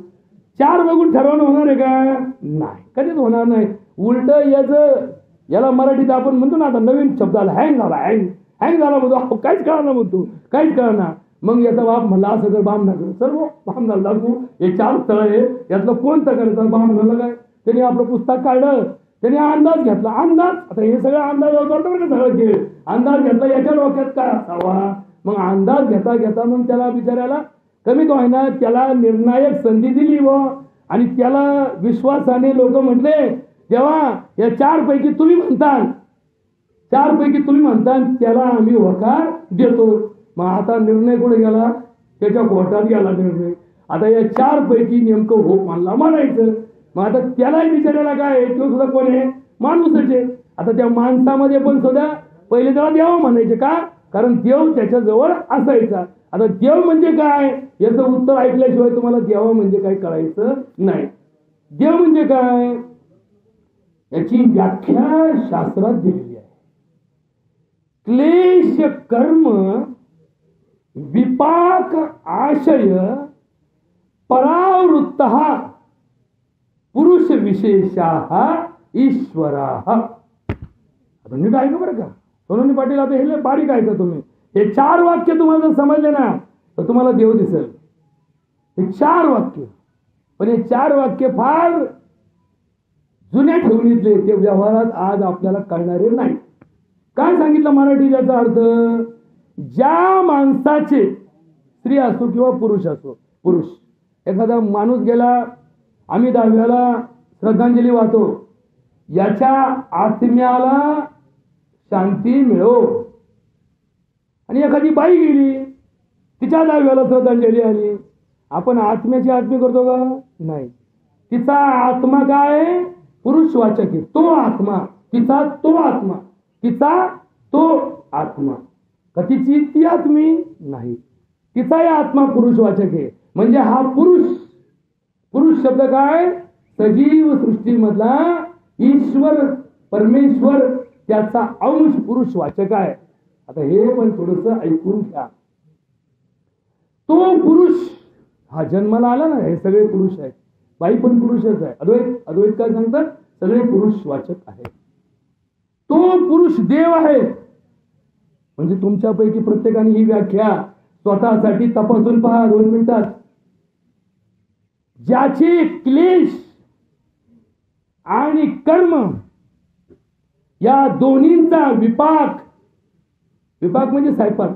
4 बघून ठरवणं होणार आहे का, नाही, कधीच होणार नाही. उलट याला मराठीत आपण म्हणतो ना, आता नवीन शब्द आला, हँग झाला म्हणतो. काहीच कळणार म्हणतो, काहीच कळणार. मग याचा बाप म्हणला असं कर, बाम कर, सर्व बामणाला लागू. हे 4 स्थळ आहे, यातलं कोणतं करायचं. बामणाला काय, त्यांनी आपलं पुस्तक काढलं, त्यांनी अंदाज घेतला. अंदाज, आता हे सगळं अंदाज करतो बरं का, सगळं खेळ अंदाज घेतला. याच्या डोक्यात काय असावा. मग अंदाज घेता मग त्याला बिचाऱ्याला कमी का होईना त्याला निर्णायक संधी दिली व आणि त्याला विश्वासाने लोक म्हटले, तेव्हा या 4 पैकी तुम्ही म्हणता त्याला आम्ही होकार देतो. मग आता निर्णय कुठे गेला, त्याच्या कोर्टात गेला निर्णय. आता या 4 पैकी नेमकं हो म्हणला म्हणायचं. मग आता त्यालाही विचारायला काय, तो सुद्धा कोण आहे, माणूसच आहे. आता त्या माणसामध्ये पण सुद्धा पहिले त्याला देव म्हणायचे का, कारण देव त्याच्या जवळ असायचा. आता देव म्हणजे काय याचं उत्तर ऐकल्याशिवाय तुम्हाला देव म्हणजे काय कळायचं नाही. देव म्हणजे काय याची व्याख्या शास्त्रात दिलेली आहे. क्लेश कर्म विपाक आशय परावृत्त पुरुष विशेषा ईश्वरा. आता नीट ऐका बरं का सोनोनी पाटील, आता हे बारीक ऐका तुम्ही. हे 4 वाक्य तुम्हाला जर समजले ना तर तुम्हाला देव दिसेल. हे 4 वाक्य, पण हे 4 वाक्य फार जुन्या ठेवणीतले, ते व्यवहारात आज आपल्याला कळणारे नाही. काय सांगितलं मराठी याचा अर्थ, ज्या माणसाचे, स्त्री असो किंवा पुरुष असो, पुरुष एखादा माणूस गेला, आम्ही 10व्याला श्रद्धांजली वाहतो, याच्या आत्म्याला शांती मिळो. आणि एखादी बाई गेली, तिच्या 10व्याला श्रद्धांजली आली, आपण आत्म्याची आत्मी करतो का, नाही. तिचा आत्मा काय पुरुषवाचक आहे. तो आत्मा, तिचा तो आत्मा, तिचा तो आत्मा. का तिची ती आत्मी नाही, तिचाही आत्मा पुरुषवाचक आहे. म्हणजे हा पुरुष, पुरुष शब्द काय, सजीव सृष्टीमधला ईश्वर परमेश्वर त्याचा अंश पुरुषवाचक आहे. आता हे पण थोडस ऐकून घ्या. तो पुरुष हा जन्माला आला ना, हे सगळे पुरुष आहेत, बाई पण पुरुषच आहे. अद्वैत काय सांगतात, सगळे पुरुषवाचक आहे. तो पुरुष देव आहे. म्हणजे तुमच्यापैकी प्रत्येकाने ही व्याख्या स्वतःसाठी तपासून पहा 2 मिनिटात. ज्याचे क्लेश आणि कर्म या दोन्हींचा विपाक, विपाक म्हणजे स्वयंपाक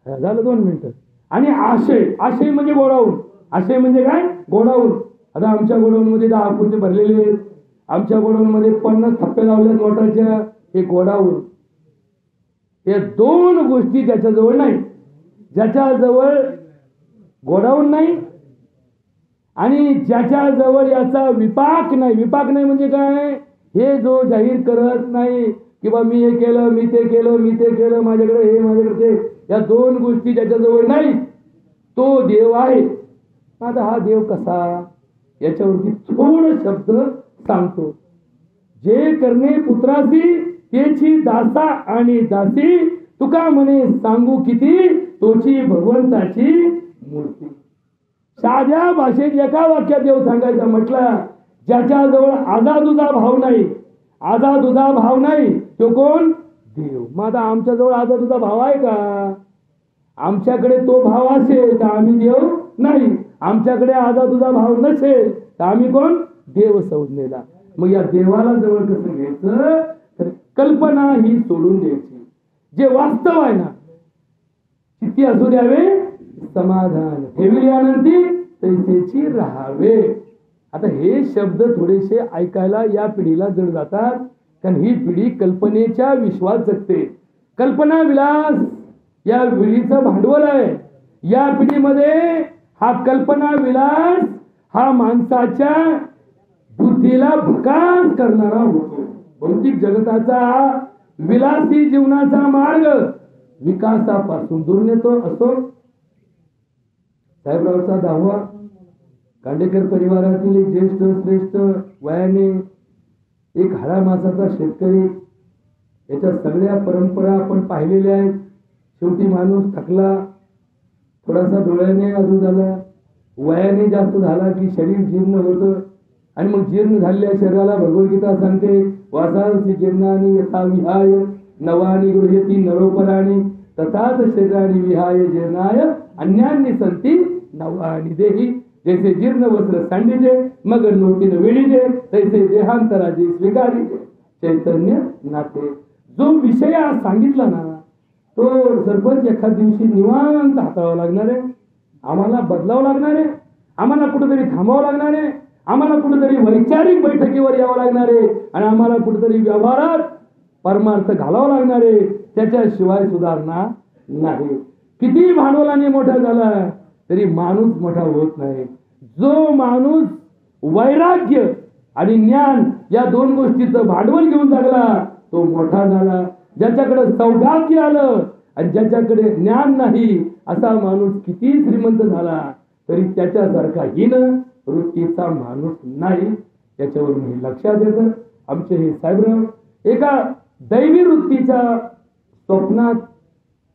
झालं 2 मिनिटं, आणि आशय, आशय म्हणजे गोडाऊन. आशय म्हणजे काय, गोडाऊन. आता आमच्या गोडाऊन मध्ये 10 पुंजे भरलेले आहेत, आमच्या गोडाऊन मध्ये 50 थप्पे लावल्या नोटाच्या. हे गोडाऊन. हे 2 गोष्टी ज्याच्याजवळ नाही, ज्याच्याजवळ गोडाऊन नाही आणि ज्याच्याजवळ याचा विपाक नाही. विपाक नाही म्हणजे काय, हे जो जाहीर करत नाही की बा मी हे केलं, मी ते केलं, मी ते केलं, माझ्याकडे हे, माझ्याकडे ते, या 2 गोष्टी ज्याच्याजवळ नाही, तो देव आहे. आता हा देव कसा, याच्यावरती थोडं शब्द सांगतो. जे करणे पुत्रासी त्याची दासा आणि दासी, तुका म्हणे सांगू किती, तोची भगवंताची मूर्ती. साध्या भाषेत एका वाक्यात देव सांगायचा म्हटला, ज्याच्याजवळ आजादुजा भाव नाही, आजादुजा भाव नाही, तो कोण, देव. मग आता आमच्याजवळ आजादुजा भाव आहे का? आमच्याकडे तो भाव असेल तर आम्ही देव नाही, आमच्याकडे आजादुजा भाव नसेल तर आम्ही कोण, देव संज्ञेला. मग या देवाला जवळ कसं घ्यायचं, तर कल्पना ही सोडून द्यायची. जे वास्तव आहे ना, किती असू द्यावे समाधान, ठेविले आनंदी तैसेची राहावे. आता हे शब्द थोडेसे ऐकायला या पिढीला जड जातात, कारण ही पिढी कल्पनेच्या विश्वात जगते. कल्पना विलास या पिढीचं भांडवल आहे. या पिढीमध्ये हा कल्पना विलास हा माणसाच्या बुद्धीला भकास करणारा होतो. भौतिक जगताचा विलासी जीवनाचा मार्ग विकासापासून दूर नेतो. असो साहेबरावचा 10वा, कांडेकर परिवारातील एक ज्येष्ठ श्रेष्ठ वयाने एक हाडा मासाचा शेतकरी, याच्या सगळ्या परंपरा आपण पाहिलेल्या आहेत. शेवटी माणूस थकला, थोडासा डोळ्याने आजू झाला, वयाने जास्त झाला की शरीर जीर्ण होतं, आणि मग जीर्ण झालेल्या शरीराला भगवद्गीता सांगते, वासांसी जीर्णानि यथा विहाय नवानि गृह्यति नरोपराणि तथाच शरीरानि विहाय जीर्णाय अन्यान्नि संती नवानि देहि. जैसे जीर्ण वस्त्र सांडीजे मग नोटीन वेळीजे, तैसे देहांतराजी स्वीकारीजे चैतन्य नाते. जो विषय आज सांगितला ना, तो सरपंच एखाद दिवशी निवांत हाताळावा लागणार आहे, आम्हाला बदलावं लागणार आहे, आम्हाला कुठेतरी थांबावं लागणार आहे, आम्हाला कुठेतरी वैचारिक बैठकीवर यावं लागणार आहे, आणि आम्हाला कुठेतरी व्यवहारात परमार्थ घालावा लागणार आहे. त्याच्याशिवाय सुधारणा नाही. किती भांडवलाने मोठा झाला तरी माणूस मोठा होत नाही. जो माणूस वैराग्य आणि ज्ञान या 2 गोष्टीचं भांडवल घेऊन जगला तो मोठा झाला. ज्याच्याकडे सौभाग्य आलं आणि ज्याच्याकडे ज्ञान नाही असा माणूस किती श्रीमंत झाला तरी त्याच्यासारखा हीन वृत्तीचा माणूस नाही. याच्यावरून हे लक्षात येतं. आमचे हे साहेबराव एका दैवी वृत्तीच्या स्वप्नात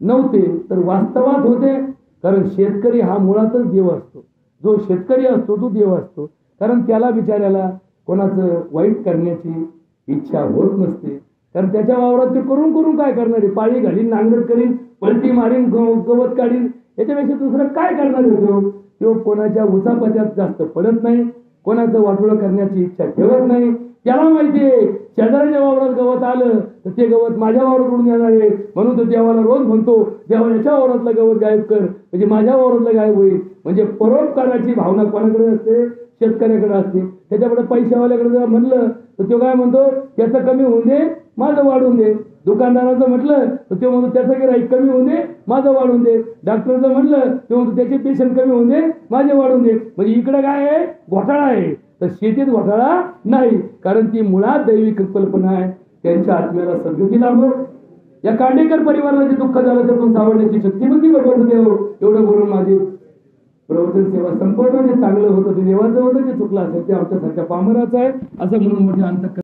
नव्हते तर वास्तवात होते. कारण शेतकरी हा मुळातच देव असतो. जो शेतकरी असतो तो देव असतो. कारण त्याला बिचाऱ्याला कोणाचं वाईट करण्याची इच्छा होत नसते. कारण त्याच्या वावरात ते करून करून काय करणार आहे, पाळी घालीन, नांगर करीन, पलटी मारीन, गवत काढीन, याच्यापेक्षा दुसरं काय करणार आहे. तो कोणाच्या उचापत्यात जास्त पडत नाही, कोणाचं वाटोळं करण्याची इच्छा ठेवत नाही. त्याला माहितीये शेजाऱ्याच्या वावरात गवत आलं तर ते गवत माझ्या वावराकडून येणार आहे, म्हणून तो देवाला रोज म्हणतो देवा याच्या वावरातलं गवत गायब कर म्हणजे माझ्या वावरातलं गायब होईल. म्हणजे परोपकाराची भावना कोणाकडे असते, शेतकऱ्याकडे असते. त्याच्याकडे पैशावाल्याकडे जर म्हणलं तर तो काय म्हणतो त्याचं कमी होऊन दे माझं वाढून दे. दुकानदाराचं म्हटलं तर ते म्हणतो त्याचं गिऱ्हाईक कमी होऊन दे माझं वाढून दे. डॉक्टरचं म्हटलं ते म्हणतो त्याचे पेशंट कमी होऊन दे माझे वाढून दे. म्हणजे इकडे काय आहे, घोटाळा आहे. तर शेतीत घोटाळा नाही, कारण ती मुळात दैवी कल्पना आहे. त्यांच्या आत्म्याला सद्गती लाभो. या कांडेकर परिवाराला जे दुःख झालं त्यातून सावरण्याची शक्तिमती भगवंत देव. एवढं बोलून माझी प्रवचन सेवा संपवतो. जे चांगलं होतं ते देवाचं होतं, जे चुकलं असेल ते आमच्यासारख्या पामराचं आहे असं म्हणून मोठे अंत